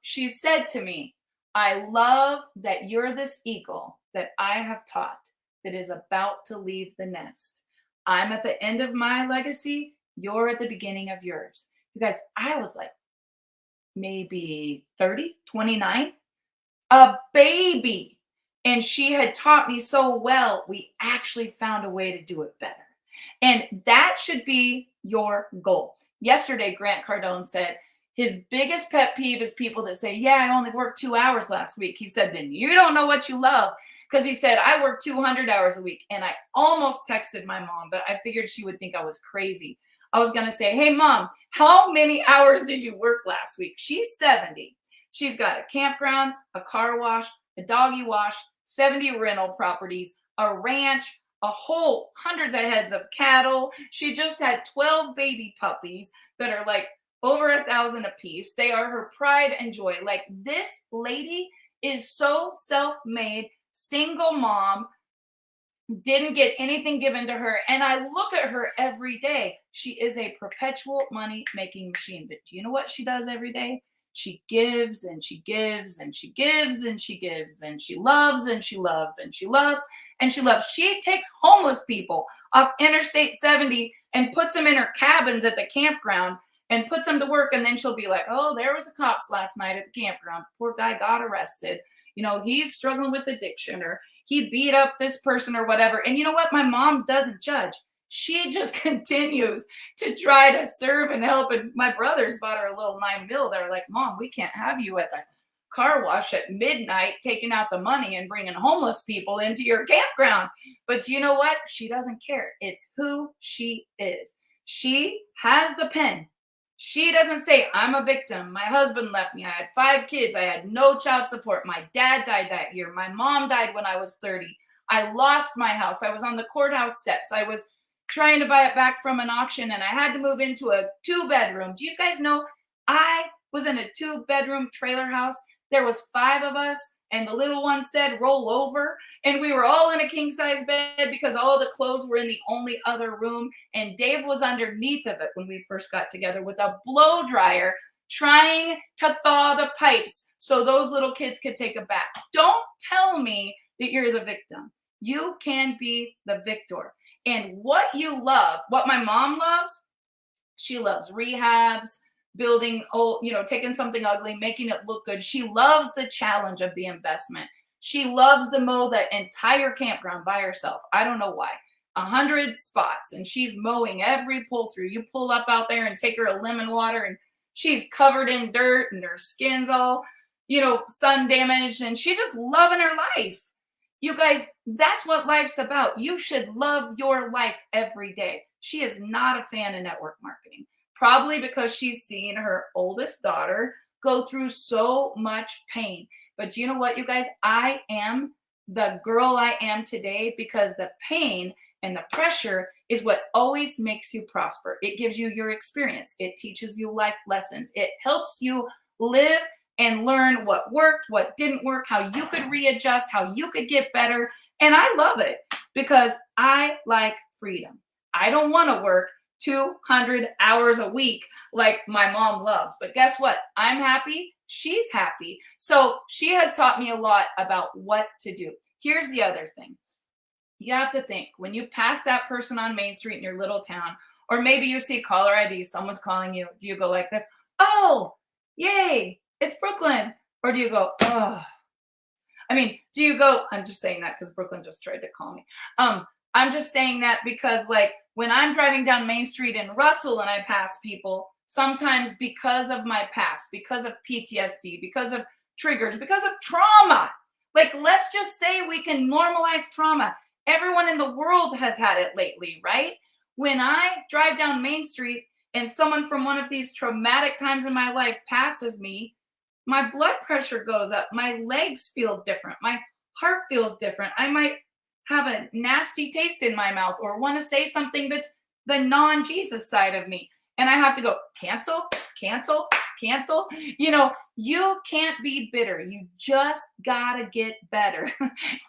She said to me, I love that you're this eagle that I have taught that is about to leave the nest. I'm at the end of my legacy. You're at the beginning of yours. You guys, I was like maybe 30, 29, a baby. And she had taught me so well, we actually found a way to do it better. And that should be your goal. Yesterday, Grant Cardone said, his biggest pet peeve is people that say, yeah, I only worked 2 hours last week. He said, then you don't know what you love. Because he said, I work 200 hours a week. And I almost texted my mom, but I figured she would think I was crazy. I was going to say, hey, Mom, how many hours did you work last week? She's 70. She's got a campground, a car wash, a doggy wash, 70 rental properties, a ranch, a whole hundreds of heads of cattle. She just had 12 baby puppies that are like over 1,000 a piece. They are her pride and joy. Like, this lady is so self-made, single mom, didn't get anything given to her. And I look at her every day. She is a perpetual money-making machine. But do you know what she does every day? She gives and she gives and she gives and she gives and she loves and she loves and she loves and she loves. She takes homeless people off Interstate 70 and puts them in her cabins at the campground and puts them to work. And then she'll be like, oh, there was the cops last night at the campground. Poor guy got arrested. He's struggling with addiction, or he beat up this person or whatever. And you know what? My mom doesn't judge. she just continues to try to serve and help. And my brothers bought her a little 9 mil. They're like, Mom, we can't have you at the car wash at midnight taking out the money and bringing homeless people into your campground. But you know what? She doesn't care. It's who she is. She has the pen. She doesn't say, I'm a victim. My husband left me. I had 5 kids. I had no child support. My dad died that year. My mom died when I was 30. I lost my house. I was on the courthouse steps. I was trying to buy it back from an auction, and I had to move into a 2-bedroom. Do you guys know I was in a 2-bedroom trailer house? There was 5 of us, and the little one said, roll over. And we were all in a king-size bed because all the clothes were in the only other room. And Dave was underneath of it when we first got together with a blow dryer trying to thaw the pipes so those little kids could take a bath. Don't tell me that you're the victim. You can be the victor. And what you love, what my mom loves, she loves rehabs, building old, taking something ugly, making it look good. She loves the challenge of the investment. She loves to mow the entire campground by herself. I don't know why. 100 spots, and she's mowing every pull through. You pull up out there and take her a lemon water, and she's covered in dirt, and her skin's all, sun damaged, and she's just loving her life. You guys, that's what life's about. You should love your life every day. She is not a fan of network marketing, probably because she's seen her oldest daughter go through so much pain. But you know what, you guys? I am the girl I am today because the pain and the pressure is what always makes you prosper. It gives you your experience. It teaches you life lessons. It helps you live and learn what worked, what didn't work, how you could readjust, how you could get better. And I love it because I like freedom. I don't want to work 200 hours a week like my mom loves. But guess what? I'm happy. She's happy. So she has taught me a lot about what to do. Here's the other thing. You have to think when you pass that person on Main Street in your little town, or maybe you see caller ID, someone's calling you. Do you go like this? Oh, yay, it's Brooklyn. Or do you go, oh? Do you go, I'm just saying that because Brooklyn just tried to call me. I'm just saying that because when I'm driving down Main Street in Russell and I pass people, sometimes because of my past, because of PTSD, because of triggers, because of trauma, let's just say we can normalize trauma. Everyone in the world has had it lately, right? When I drive down Main Street and someone from one of these traumatic times in my life passes me, my blood pressure goes up. My legs feel different. My heart feels different. I might have a nasty taste in my mouth or want to say something that's the non-Jesus side of me. And I have to go, cancel, cancel, cancel. You can't be bitter. You just got to get better.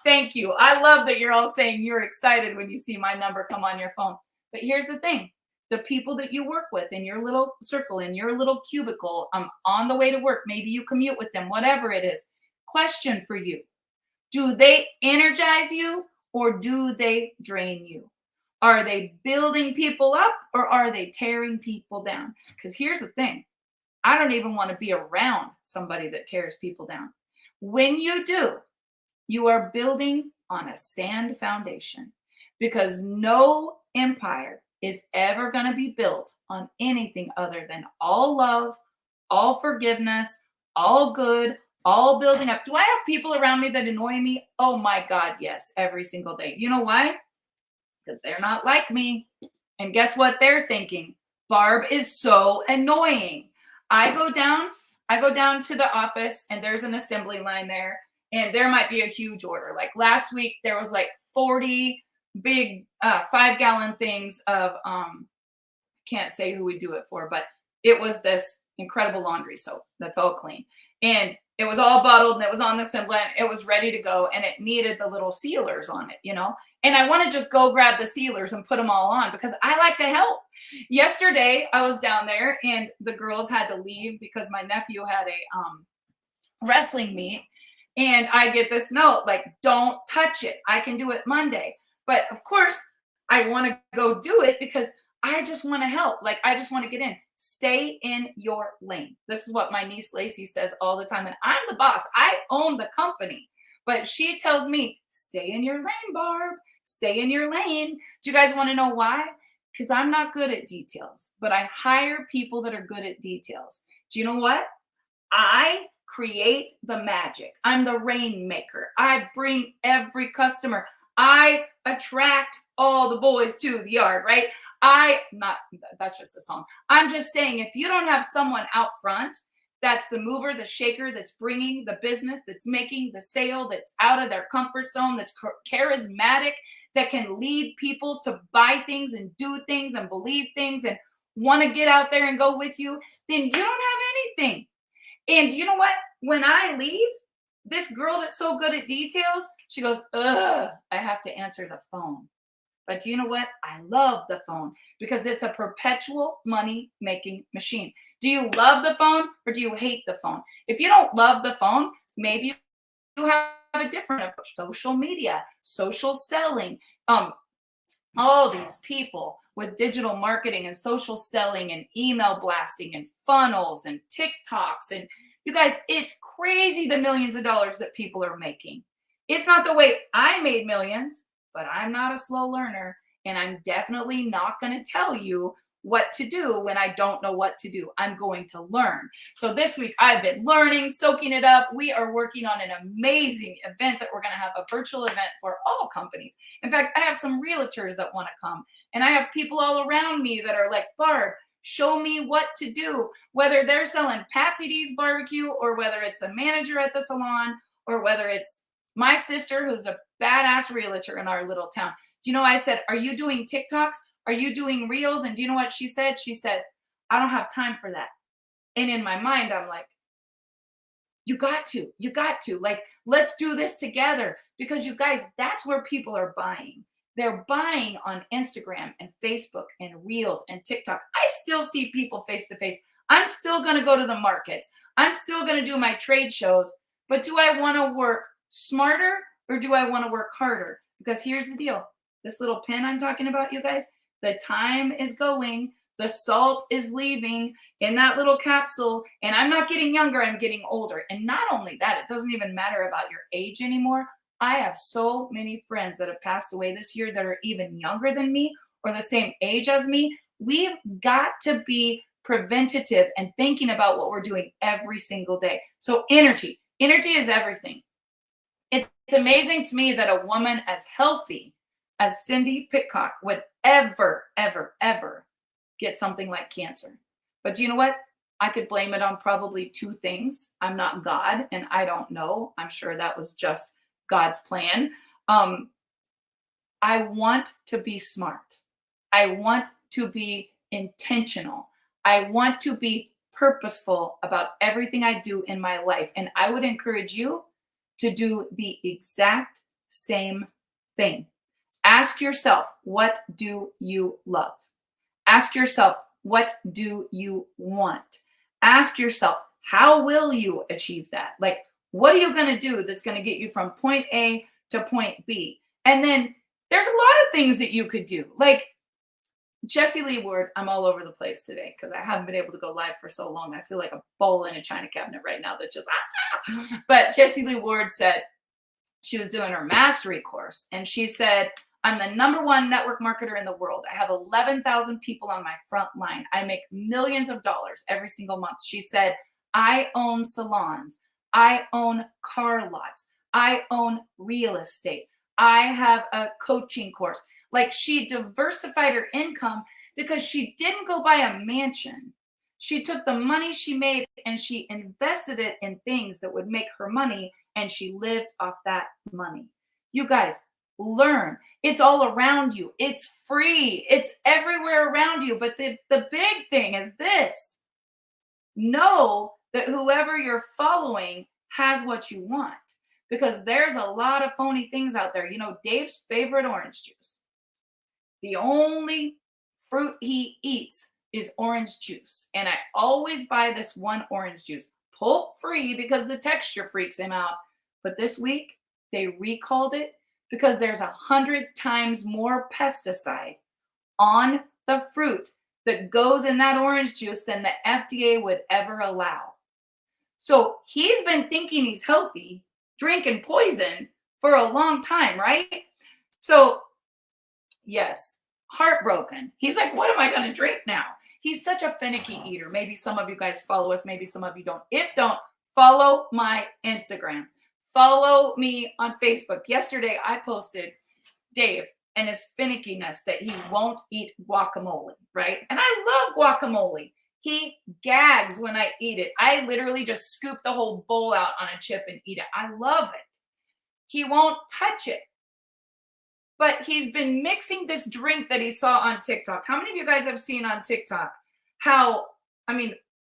Thank you. I love that you're all saying you're excited when you see my number come on your phone. But here's the thing. The people that you work with in your little circle, in your little cubicle, on the way to work, maybe you commute with them, whatever it is. Question for you. Do they energize you or do they drain you? Are they building people up or are they tearing people down? Because here's the thing. I don't even want to be around somebody that tears people down. When you do, you are building on a sand foundation because no empire is ever going to be built on anything other than all love, all forgiveness, all good, all building up. Do I have people around me that annoy me? Oh my God, yes, every single day. You know why? Because they're not like me. And guess what they're thinking? Barb is so annoying. I go down to the office and there's an assembly line there and there might be a huge order. Like last week, there was 40 big 5-gallon things of, can't say who we do it for, but it was this incredible laundry soap that's all clean. And it was all bottled and it was on the assembly line. It was ready to go and it needed the little sealers on it, And I want to just go grab the sealers and put them all on because I like to help. Yesterday, I was down there and the girls had to leave because my nephew had a wrestling meet. And I get this note, don't touch it. I can do it Monday. But of course, I want to go do it because I just want to help. I just want to get in. Stay in your lane. This is what my niece Lacey says all the time. And I'm the boss. I own the company. But she tells me, stay in your lane, Barb. Stay in your lane. Do you guys want to know why? Because I'm not good at details, but I hire people that are good at details. Do you know what? I create the magic. I'm the rainmaker. I bring every customer. I attract all the boys to the yard, right? That's just a song. I'm just saying, if you don't have someone out front that's the mover, the shaker, that's bringing the business, that's making the sale, that's out of their comfort zone, that's charismatic, that can lead people to buy things and do things and believe things and want to get out there and go with you, then you don't have anything. And you know what? When I leave, this girl that's so good at details, she goes, ugh, I have to answer the phone. But do you know what? I love the phone because it's a perpetual money making machine. Do you love the phone or do you hate the phone? If you don't love the phone, maybe you have a different approach. Social media, social selling, all these people with digital marketing and social selling and email blasting and funnels and TikToks. And you guys, it's crazy the millions of dollars that people are making. It's not the way I made millions, but I'm not a slow learner. And I'm definitely not going to tell you what to do when I don't know what to do. I'm going to learn. So this week I've been learning, soaking it up. We are working on an amazing event that we're going to have, a virtual event for all companies. In fact, I have some realtors that want to come, and I have people all around me that are like, Barb, show me what to do, whether they're selling Patsy D's barbecue or whether it's the manager at the salon or whether it's my sister who's a badass realtor in our little town. Do you know, I said, are you doing TikToks? Are you doing reels? And do you know what she said? She said, I don't have time for that. And in my mind, I'm like, you got to, like, let's do this together, because you guys, that's where people are buying. They're buying on Instagram and Facebook and reels and TikTok. I still see people face to face. I'm still going to go to the markets. I'm still going to do my trade shows, but do I want to work smarter or do I want to work harder? Because here's the deal. This little pen I'm talking about, you guys, the time is going, the salt is leaving in that little capsule, and I'm not getting younger, I'm getting older. And not only that, it doesn't even matter about your age anymore. I have so many friends that have passed away this year that are even younger than me or the same age as me. We've got to be preventative and thinking about what we're doing every single day. So energy is everything. It's amazing to me that a woman as healthy as Cindy Pitcock would ever get something like cancer. But do you know what? I could blame it on probably two things. I'm not God, and I don't know. I'm sure that was just God's plan. I want to be smart. I want to be intentional. I want to be purposeful about everything I do in my life. And I would encourage you to do the exact same thing. Ask yourself, what do you love? Ask yourself, what do you want? Ask yourself, how will you achieve that? Like, what are you going to do that's going to get you from point A to point B? And then there's a lot of things that you could do. Like Jessie Lee Ward, I'm all over the place today because I haven't been able to go live for so long. I feel like a bowl in a china cabinet right now that's just, But Jessie Lee Ward said she was doing her mastery course, and she said, I'm the #1 network marketer in the world. I have 11,000 people on my front line. I make millions of dollars every single month. She said, I own salons. I own car lots. I own real estate. I have a coaching course. Like, she diversified her income because she didn't go buy a mansion. She took the money she made and she invested it in things that would make her money, and she lived off that money. You guys, learn. It's all around you. It's free. It's everywhere around you. But the big thing is this. Know that whoever you're following has what you want, because there's a lot of phony things out there. You know, Dave's favorite orange juice. The only fruit he eats is orange juice. And I always buy this one orange juice, pulp free, because the texture freaks him out. But this week they recalled it because there's 100 times more pesticide on the fruit that goes in that orange juice than the FDA would ever allow. So he's been thinking he's healthy, drinking poison for a long time, right? So Yes. Heartbroken. He's like, what am I going to drink now? He's such a finicky eater. Maybe some of you guys follow us. Maybe some of you don't. If don't, follow my Instagram. Follow me on Facebook. Yesterday, I posted Dave and his finickiness that he won't eat guacamole, right? And I love guacamole. He gags when I eat it. I literally just scoop the whole bowl out on a chip and eat it. I love it. He won't touch it. But he's been mixing this drink that he saw on TikTok. How many of you guys have seen on TikTok how,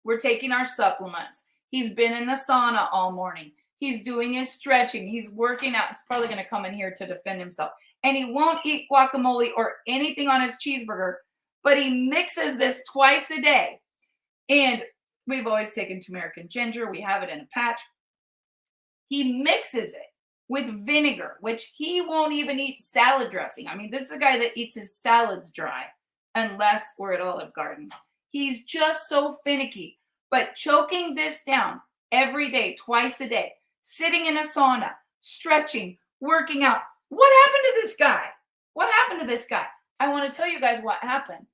we're taking our supplements. He's been in the sauna all morning. He's doing his stretching. He's working out. He's probably going to come in here to defend himself. And he won't eat guacamole or anything on his cheeseburger, but he mixes this twice a day. And we've always taken turmeric and ginger. We have it in a patch. He mixes it with vinegar, which he won't even eat salad dressing. This is a guy that eats his salads dry, unless we're at Olive Garden. He's just so finicky. But choking this down every day, twice a day, sitting in a sauna, stretching, working out. What happened to this guy? What happened to this guy? I want to tell you guys what happened.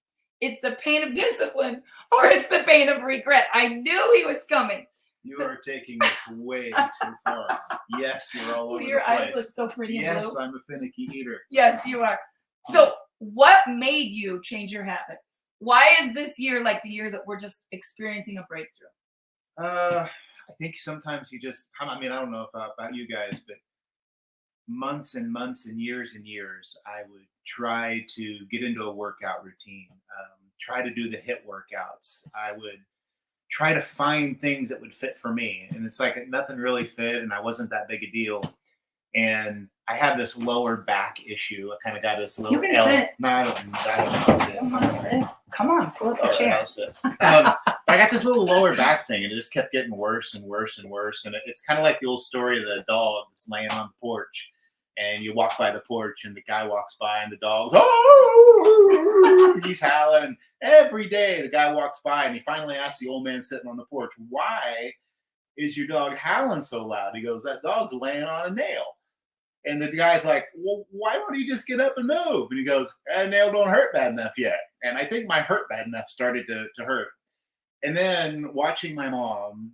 It's the pain of discipline, or it's the pain of regret. I knew he was coming. You are taking this way too far. Yes, you're all over Your the place. eyes look so pretty. Yes, blue. I'm a finicky eater. Yes, you are. So what made you change your habits? Why is this year like the year that we're just experiencing a breakthrough? I think sometimes you just, I don't know about you guys, but months and months and years, I would try to get into a workout routine, try to do the HIIT workouts. I would try to find things that would fit for me. And it's like nothing really fit, and I wasn't that big a deal. And I have this lower back issue. I kind of got this little You can sit. No, I don't want to sit. Come on, pull up the chair. I'll sit. I got this little lower back thing, and it just kept getting worse and worse and worse. And it's kind of like the old story of the dog that's laying on the porch. And you walk by the porch, and the guy walks by, and the dog's, oh, he's howling. And every day the guy walks by, and he finally asks the old man sitting on the porch, why is your dog howling so loud? He goes, that dog's laying on a nail. And the guy's like, well, why don't he just get up and move? And he goes, that nail don't hurt bad enough yet. And I think my hurt bad enough started to hurt. And then watching my mom,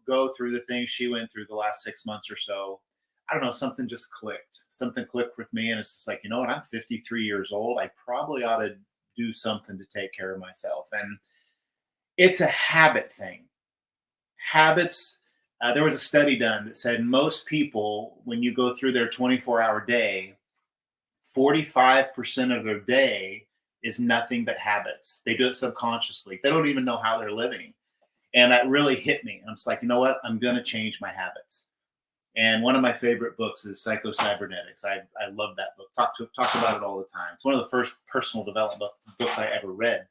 go through the things she went through the last 6 months or so, I don't know, something just clicked. Something clicked with me, and it's just like, you know what? I'm 53 years old. I probably ought to do something to take care of myself. And it's a habit thing. Habits. There was a study done that said most people, when you go through their 24-hour day, 45% of their day is nothing but habits. They do it subconsciously. They don't even know how they're living. And that really hit me. I'm just like, you know what? I'm going to change my habits. And one of my favorite books is Psycho-Cybernetics. I love that book. Talk about it all the time. It's one of the first personal development books I ever read.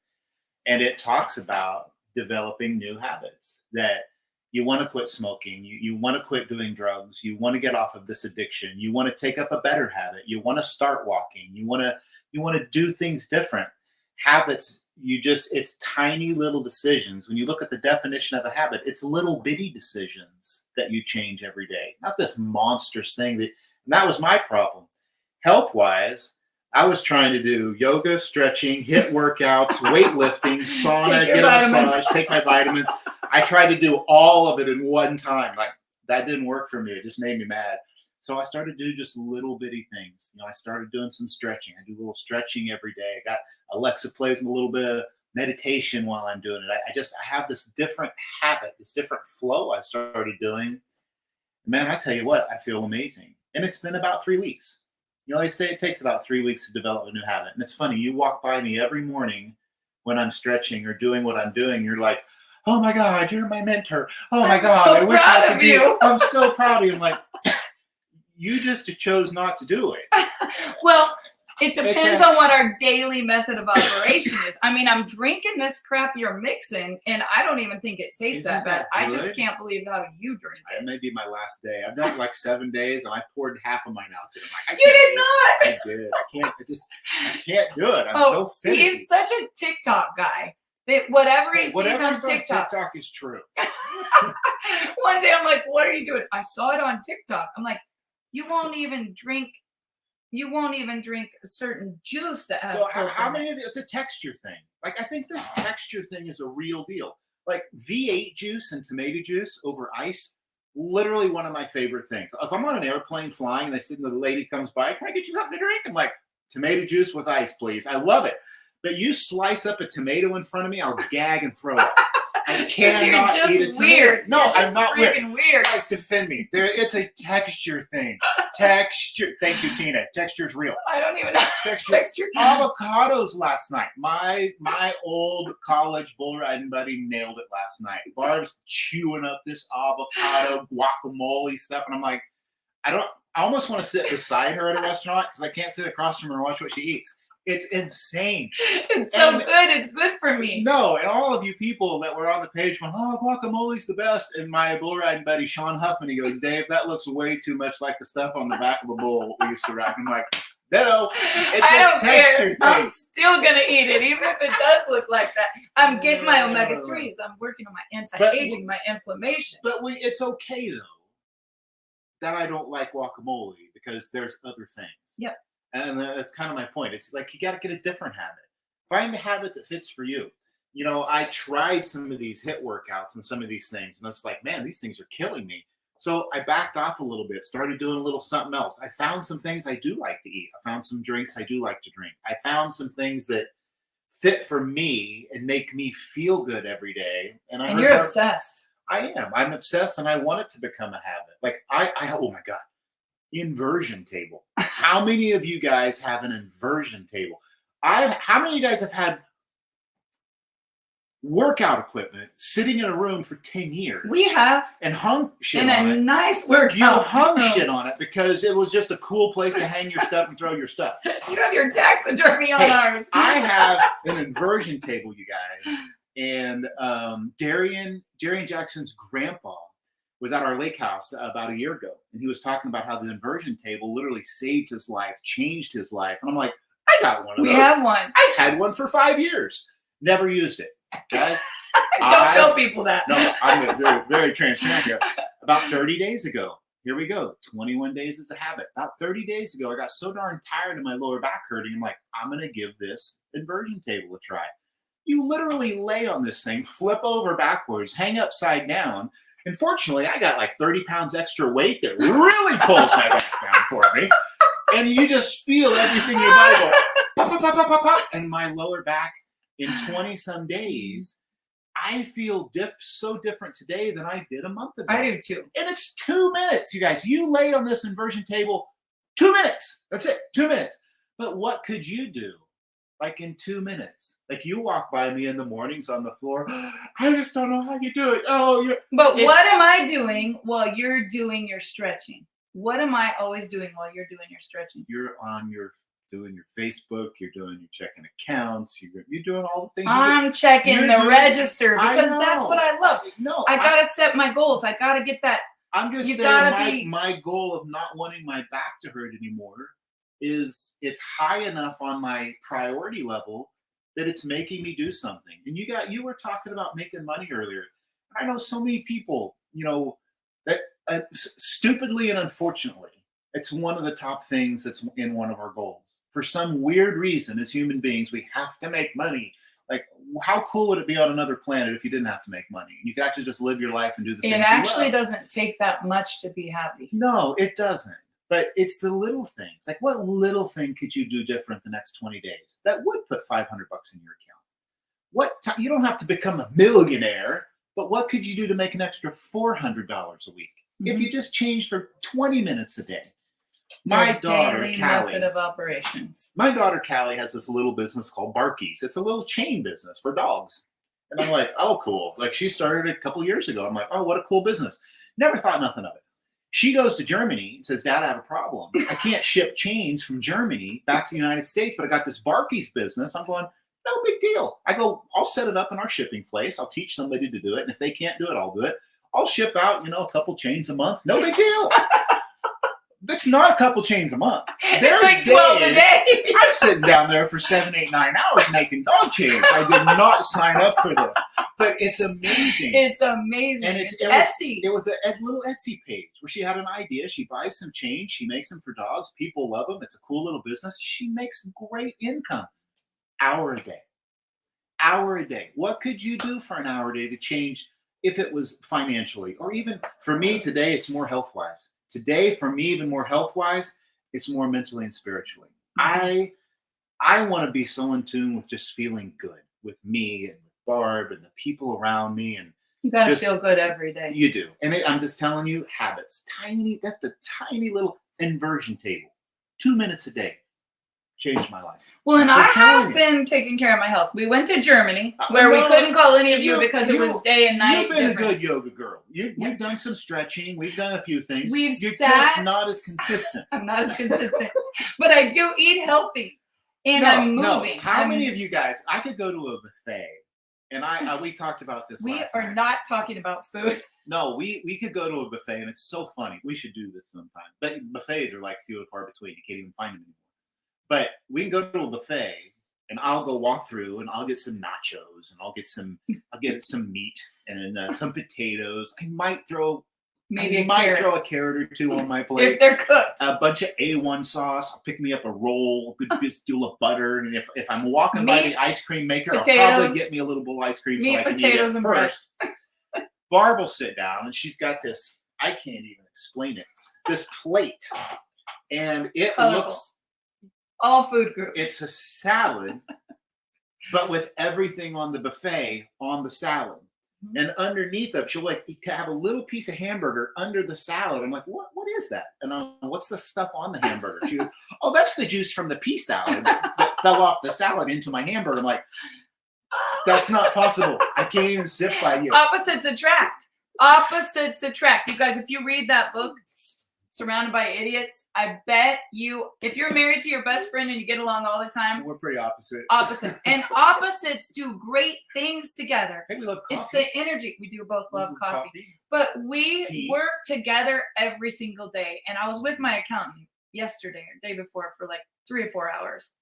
And it talks about developing new habits, that you want to quit smoking. You want to quit doing drugs. You want to get off of this addiction. You want to take up a better habit. You want to start walking. You want to do things different. Habits, it's tiny little decisions. When you look at the definition of a habit, it's little bitty decisions that you change every day. Not this monstrous thing and that was my problem. Health-wise, I was trying to do yoga, stretching, HIIT workouts, weightlifting, sauna, get a massage, take my vitamins. I tried to do all of it in one time. Like, that didn't work for me. It just made me mad. So I started to do just little bitty things. I started doing some stretching. I do a little stretching every day. I got Alexa plays me a little bit of meditation while I'm doing it. I have this different habit, this different flow I started doing. Man, I tell you what, I feel amazing. And it's been about 3 weeks. They say it takes about 3 weeks to develop a new habit. And it's funny, you walk by me every morning when I'm stretching or doing what I'm doing, you're like, oh my God, you're my mentor. Oh my God, I wish I could be. I'm so proud of you. I'm like, you just chose not to do it. Well, it depends on what our daily method of operation is. I'm drinking this crap you're mixing, and I don't even think it tastes that bad. I just can't believe how you drink it. It may be my last day. I've done it like 7 days, and I poured half of mine out today. You did not. I did. I can't do it. I'm so finicky. He's such a TikTok guy. That whatever he sees on TikTok is true. One day I'm like, what are you doing? I saw it on TikTok. I'm like, you won't even drink You won't even drink a certain juice that has So Coke how in it. many of you? It's a texture thing. Like I think this texture thing is a real deal. Like V8 juice and tomato juice over ice. Literally one of my favorite things. If I'm on an airplane flying and the lady comes by, can I get you something to drink? I'm like, tomato juice with ice, please. I love it. But you slice up a tomato in front of me, I'll gag and throw up. I 'Cause you're cannot just eat a tomato. weird. No, You're I'm just not weird. freaking weird. Guys, defend me. It's a texture thing. Texture. Thank you, Tina. Texture's real. I don't even know. Texture. Texture. Avocados last night. My old college bull riding buddy nailed it last night. Barb's chewing up this avocado guacamole stuff, and I'm like, I almost want to sit beside her at a restaurant because I can't sit across from her and watch what she eats. It's insane. It's so good. It's good for me. No, and all of you people that were on the page going, oh, guacamole's the best. And my bull riding buddy, Sean Huffman, he goes, Dave, that looks way too much like the stuff on the back of a bull we used to ride. I'm like, no, it's I a don't texture care. thing. I'm still going to eat it, even if it does look like that. I'm getting my omega-3s. I'm working on my anti-aging, my inflammation. But it's okay, though, that I don't like guacamole because there's other things. Yep. And that's kind of my point. It's like you got to get a different habit. Find a habit that fits for you. You know, I tried some of these HIIT workouts and some of these things, and I was like, man, these things are killing me. So I backed off a little bit, started doing a little something else. I found some things I do like to eat. I found some drinks I do like to drink. I found some things that fit for me and make me feel good every day. And you're obsessed. I am. I'm obsessed, and I want it to become a habit. Like oh my God. Inversion table. How many of you guys have an inversion table? How many of you guys have had workout equipment sitting in a room for 10 years? We have. And hung shit in on a it. nice workout. You hung shit on it because it was just a cool place to hang your stuff and throw your stuff. You have your taxidermy on ours. I have an inversion table, you guys. And Darian Jackson's grandpa was at our lake house about a year ago, and he was talking about how the inversion table literally saved his life, changed his life. And I'm like, I got one of those. We have one. I've had one for 5 years. Never used it, guys. Don't tell people that. No, I'm very, very transparent here. About 30 days ago, here we go. 21 days is a habit. About 30 days ago, I got so darn tired of my lower back hurting. I'm like, I'm going to give this inversion table a try. You literally lay on this thing, flip over backwards, hang upside down. And fortunately, I got like 30 pounds extra weight that really pulls my back down for me. And you just feel everything in your body go pop, pop, pop, pop, pop, pop. And my lower back in 20 some days, I feel so different today than I did a month ago. I do too. And it's 2 minutes, you guys. You lay on this inversion table, 2 minutes. That's it, 2 minutes. But what could you do? Like in 2 minutes. Like you walk by me in the mornings on the floor. I just don't know how you do it. But what am I doing while you're doing your stretching? What am I always doing while you're doing your stretching? You're doing your Facebook. You're checking accounts. You're doing all the things. I'm checking the register because that's what I love. No, I gotta set my goals. I gotta get that. I'm just saying my goal of not wanting my back to hurt anymore is it's high enough on my priority level that it's making me do something. And you were talking about making money earlier. I know so many people, that stupidly and unfortunately, it's one of the top things that's in one of our goals. For some weird reason, as human beings, we have to make money. Like, how cool would it be on another planet if you didn't have to make money? You could actually just live your life and do the things you love. It actually doesn't take that much to be happy. No, it doesn't. But it's the little things. Like, what little thing could you do different the next 20 days that would put $500 in your account? You don't have to become a millionaire, but what could you do to make an extra $400 a week if you just changed for 20 minutes a day? My daughter, daily Callie, method of operations. My daughter, Callie, has this little business called Barkies. It's a little chain business for dogs. And I'm like, oh, cool. Like, she started a couple years ago. I'm like, oh, what a cool business. Never thought nothing of it. She goes to Germany and says, Dad, I have a problem. I can't ship chains from Germany back to the United States, but I got this Barkies business. I'm going, no big deal. I go, I'll set it up in our shipping place. I'll teach somebody to do it. And if they can't do it, I'll do it. I'll ship out, a couple chains a month. No big deal. That's not a couple chains a month. There's It's like 12 a day. I'm sitting down there for 7, 8, 9 hours making dog chains. I did not sign up for this, but it's amazing. It's amazing. And it's it Etsy. It was a little Etsy page where she had an idea. She buys some chains. She makes them for dogs. People love them. It's a cool little business. She makes great income. Hour a day. Hour a day. What could you do for an hour a day to change if it was financially? Or even for me today, it's more health-wise. Today, for me, even more health-wise, it's more mentally and spiritually. I want to be so in tune with just feeling good with me and with Barb and the people around me. And You got to feel good every day. you do. And I'm just telling you, habits. That's the tiny little inversion table. 2 minutes a day changed my life. Well, and I Just telling have you. been taking care of my health. We went to Germany where we couldn't call any of you because it was day and night. You've been different. a good yoga girl. We've done some stretching. We've done a few things. You're just not as consistent. I'm not as consistent, but I do eat healthy, and I'm moving. How many of you guys? I could go to a buffet, and we talked about this. We last are night. not talking about food. No, we could go to a buffet, and it's so funny. We should do this sometime. But buffets are like few and far between. You can't even find them anymore. But we can go to a buffet, and I'll go walk through, and I'll get some nachos, and I'll get some meat and some potatoes. I might throw a carrot or two on my plate if they're cooked. A bunch of A1 sauce. I'll pick me up a roll, a good deal of butter, and if I'm walking by the ice cream maker, potatoes, I'll probably get me a little bowl of ice cream so I can eat it first. Barb will sit down, and she's got this. I can't even explain it. This plate, and it looks. All food groups. It's a salad, but with everything on the buffet on the salad. Mm-hmm. And underneath it, she'll have a little piece of hamburger under the salad. I'm like, what is that? And what's the stuff on the hamburger? She goes, oh, that's the juice from the pea salad that fell off the salad into my hamburger. I'm like, that's not possible. I can't even sit by you. Opposites attract. Opposites attract. You guys, if you read that book, Surrounded by Idiots, I bet you, if you're married to your best friend and you get along all the time, we're pretty opposite. Opposites. And opposites do great things together. Hey, we love coffee. It's the energy. We do both love coffee. But we work together every single day. And I was with my accountant yesterday or day before for like 3 or 4 hours.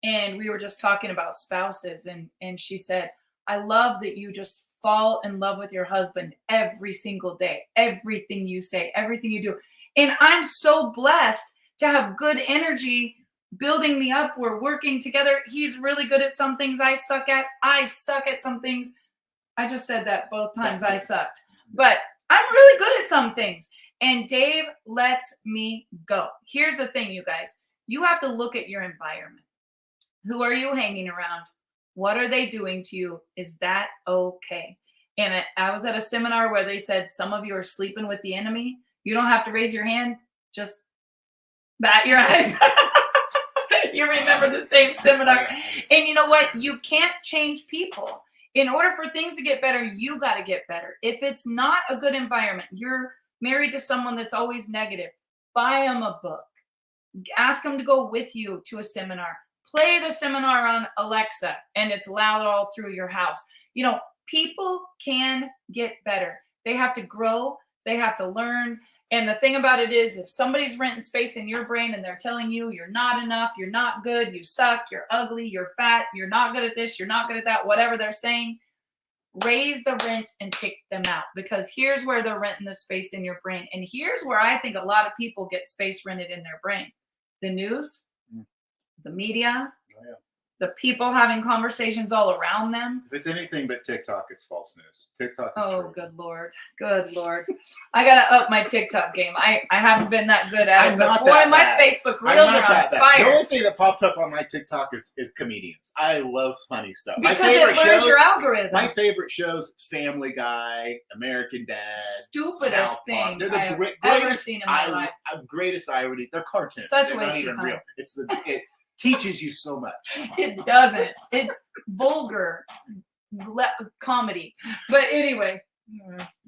And we were just talking about spouses. And she said, I love that you just fall in love with your husband every single day. Everything you say, everything you do. And I'm so blessed to have good energy building me up. We're working together. He's really good at some things I suck at. I suck at some things. I just said that both times I sucked. But I'm really good at some things. And Dave lets me go. Here's the thing, you guys. You have to look at your environment. Who are you hanging around? What are they doing to you? Is that okay? And I was at a seminar where they said some of you are sleeping with the enemy. You don't have to raise your hand. Just bat your eyes. You remember the same seminar. And you know what? You can't change people. In order for things to get better, you got to get better. If it's not a good environment, you're married to someone that's always negative, buy them a book. Ask them to go with you to a seminar. Play the seminar on Alexa, and it's loud all through your house. You know, people can get better. They have to grow. They have to learn. And the thing about it is, if somebody's renting space in your brain and they're telling you you're not enough, you're not good, you suck, you're ugly, you're fat, you're not good at this, you're not good at that, whatever they're saying, raise the rent and kick them out. Because here's where they're renting the space in your brain. And here's where I think a lot of people get space rented in their brain. The news, the media, the people having conversations all around them. If it's anything but TikTok, it's false news. TikTok is true. Good Lord. Good Lord. I got to up my TikTok game. I haven't been that good at it. But boy, my Facebook Reels are on fire. The only thing that popped up on my TikTok is comedians. I love funny stuff. Because it learns your algorithm. My favorite shows, Family Guy, American Dad, stupidest thing they're the I've ever seen in my life. Greatest irony. They're cartoons. Such they're waste not even of time. real. It teaches you so much. It doesn't. It's vulgar comedy. But anyway,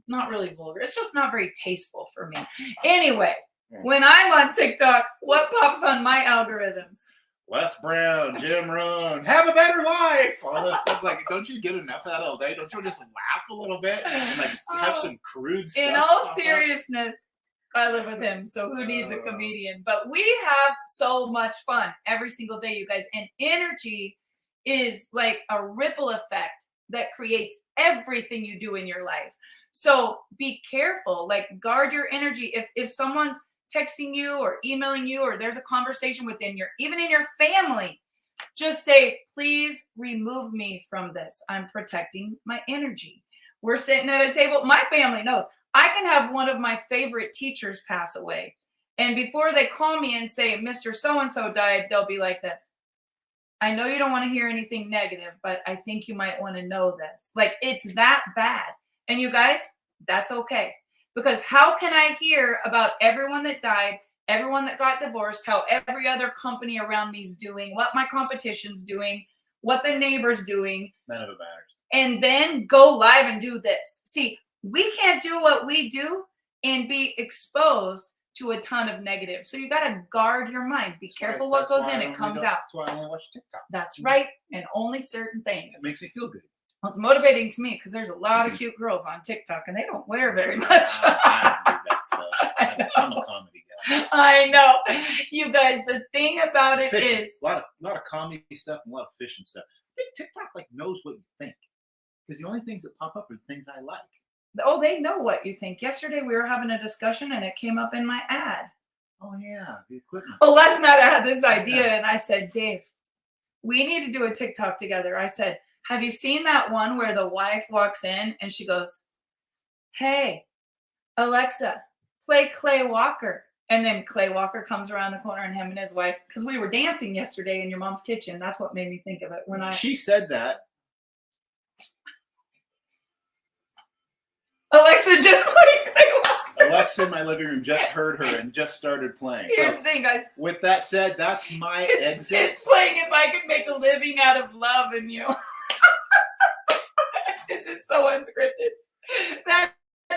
not really vulgar. It's just not very tasteful for me. Anyway, when I'm on TikTok, what pops on my algorithms? Les Brown, Jim Rohn, have a better life. All this stuff. Like, don't you get enough of that all day? Don't you just laugh a little bit and like have some crude stuff? In all seriousness, I live with him, so who needs a comedian? But we have so much fun every single day, you guys. And energy is like a ripple effect that creates everything you do in your life. So be careful, like guard your energy. If someone's texting you or emailing you, or there's a conversation even in your family, just say, please remove me from this. I'm protecting my energy. We're sitting at a table. My family knows. I can have one of my favorite teachers pass away, and before they call me and say, Mr. So-and-so died, they'll be like this. I know you don't want to hear anything negative, but I think you might want to know this. Like, it's that bad. And you guys, that's okay. Because how can I hear about everyone that died, everyone that got divorced, how every other company around me is doing, what my competition's doing, what the neighbor's doing? None of it matters. And then go live and do this. See, we can't do what we do and be exposed to a ton of negative. So you got to guard your mind. Be careful what goes in, it comes out. That's why I only watch TikTok. That's right. And only certain things. It makes me feel good. Well, it's motivating to me because there's a lot of cute girls on TikTok and they don't wear very much. I don't do that stuff. I'm a comedy guy. I know. You guys, the thing about it Fishing. is a lot of comedy stuff and a lot of fishing stuff. I think TikTok like knows what you think. Because the only things that pop up are the things I like. Oh, they know what you think. Yesterday we were having a discussion and it came up in my ad. Oh yeah, the equipment. Well, last night I had this idea and I said, Dave, we need to do a TikTok together. I said, have you seen that one where the wife walks in and she goes, hey, Alexa, play Clay Walker. And then Clay Walker comes around the corner and him and his wife, because we were dancing yesterday in your mom's kitchen. That's what made me think of it. She said that. Alexa just played Clay Walker. Alexa in my living room just heard her and just started playing. Here's the thing, guys. With that said, that's my exit. It's playing If I Could Make a Living Out of Loving You. This is so unscripted. That's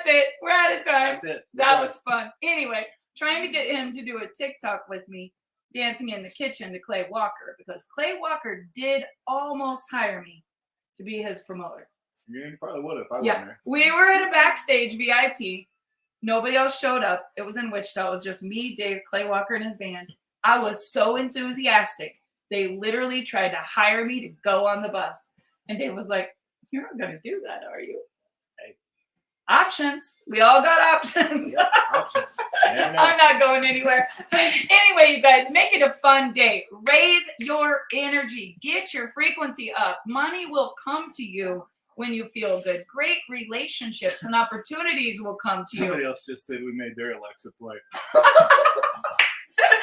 it. We're out of time. That's it. That was fun. Anyway, trying to get him to do a TikTok with me dancing in the kitchen to Clay Walker, because Clay Walker did almost hire me to be his promoter. Yeah, you probably would if I wasn't there. We were at a backstage VIP. Nobody else showed up. It was in Wichita. It was just me, Dave, Clay Walker, and his band. I was so enthusiastic. They literally tried to hire me to go on the bus. And Dave was like, you're not going to do that, are you? Hey. Options. We all got options. Yep, options. I'm not going anywhere. Anyway, you guys, make it a fun day. Raise your energy. Get your frequency up. Money will come to you when you feel good. Great relationships and opportunities will come to you. Somebody else just said we made their Alexa play.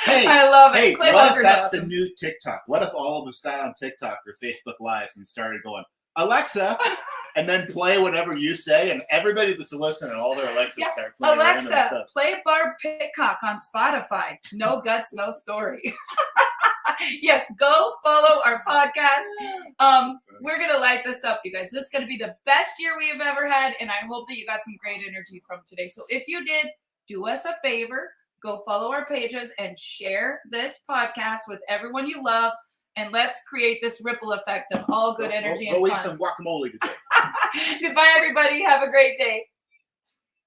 Hey, I love it. Hey, Clay what Walker's if that's awesome. the new TikTok? What if all of us got on TikTok or Facebook Lives and started going, Alexa, and then play whatever you say, and everybody that's listening, all their Alexas start playing random Alexa, stuff. play Barb Pitcock on Spotify. No guts, no story. Yes, go follow our podcast. We're going to light this up, you guys. This is going to be the best year we have ever had, and I hope that you got some great energy from today. So if you did, do us a favor. Go follow our pages and share this podcast with everyone you love. And let's create this ripple effect of all good energy and go fun. eat some guacamole today. Goodbye, everybody. Have a great day.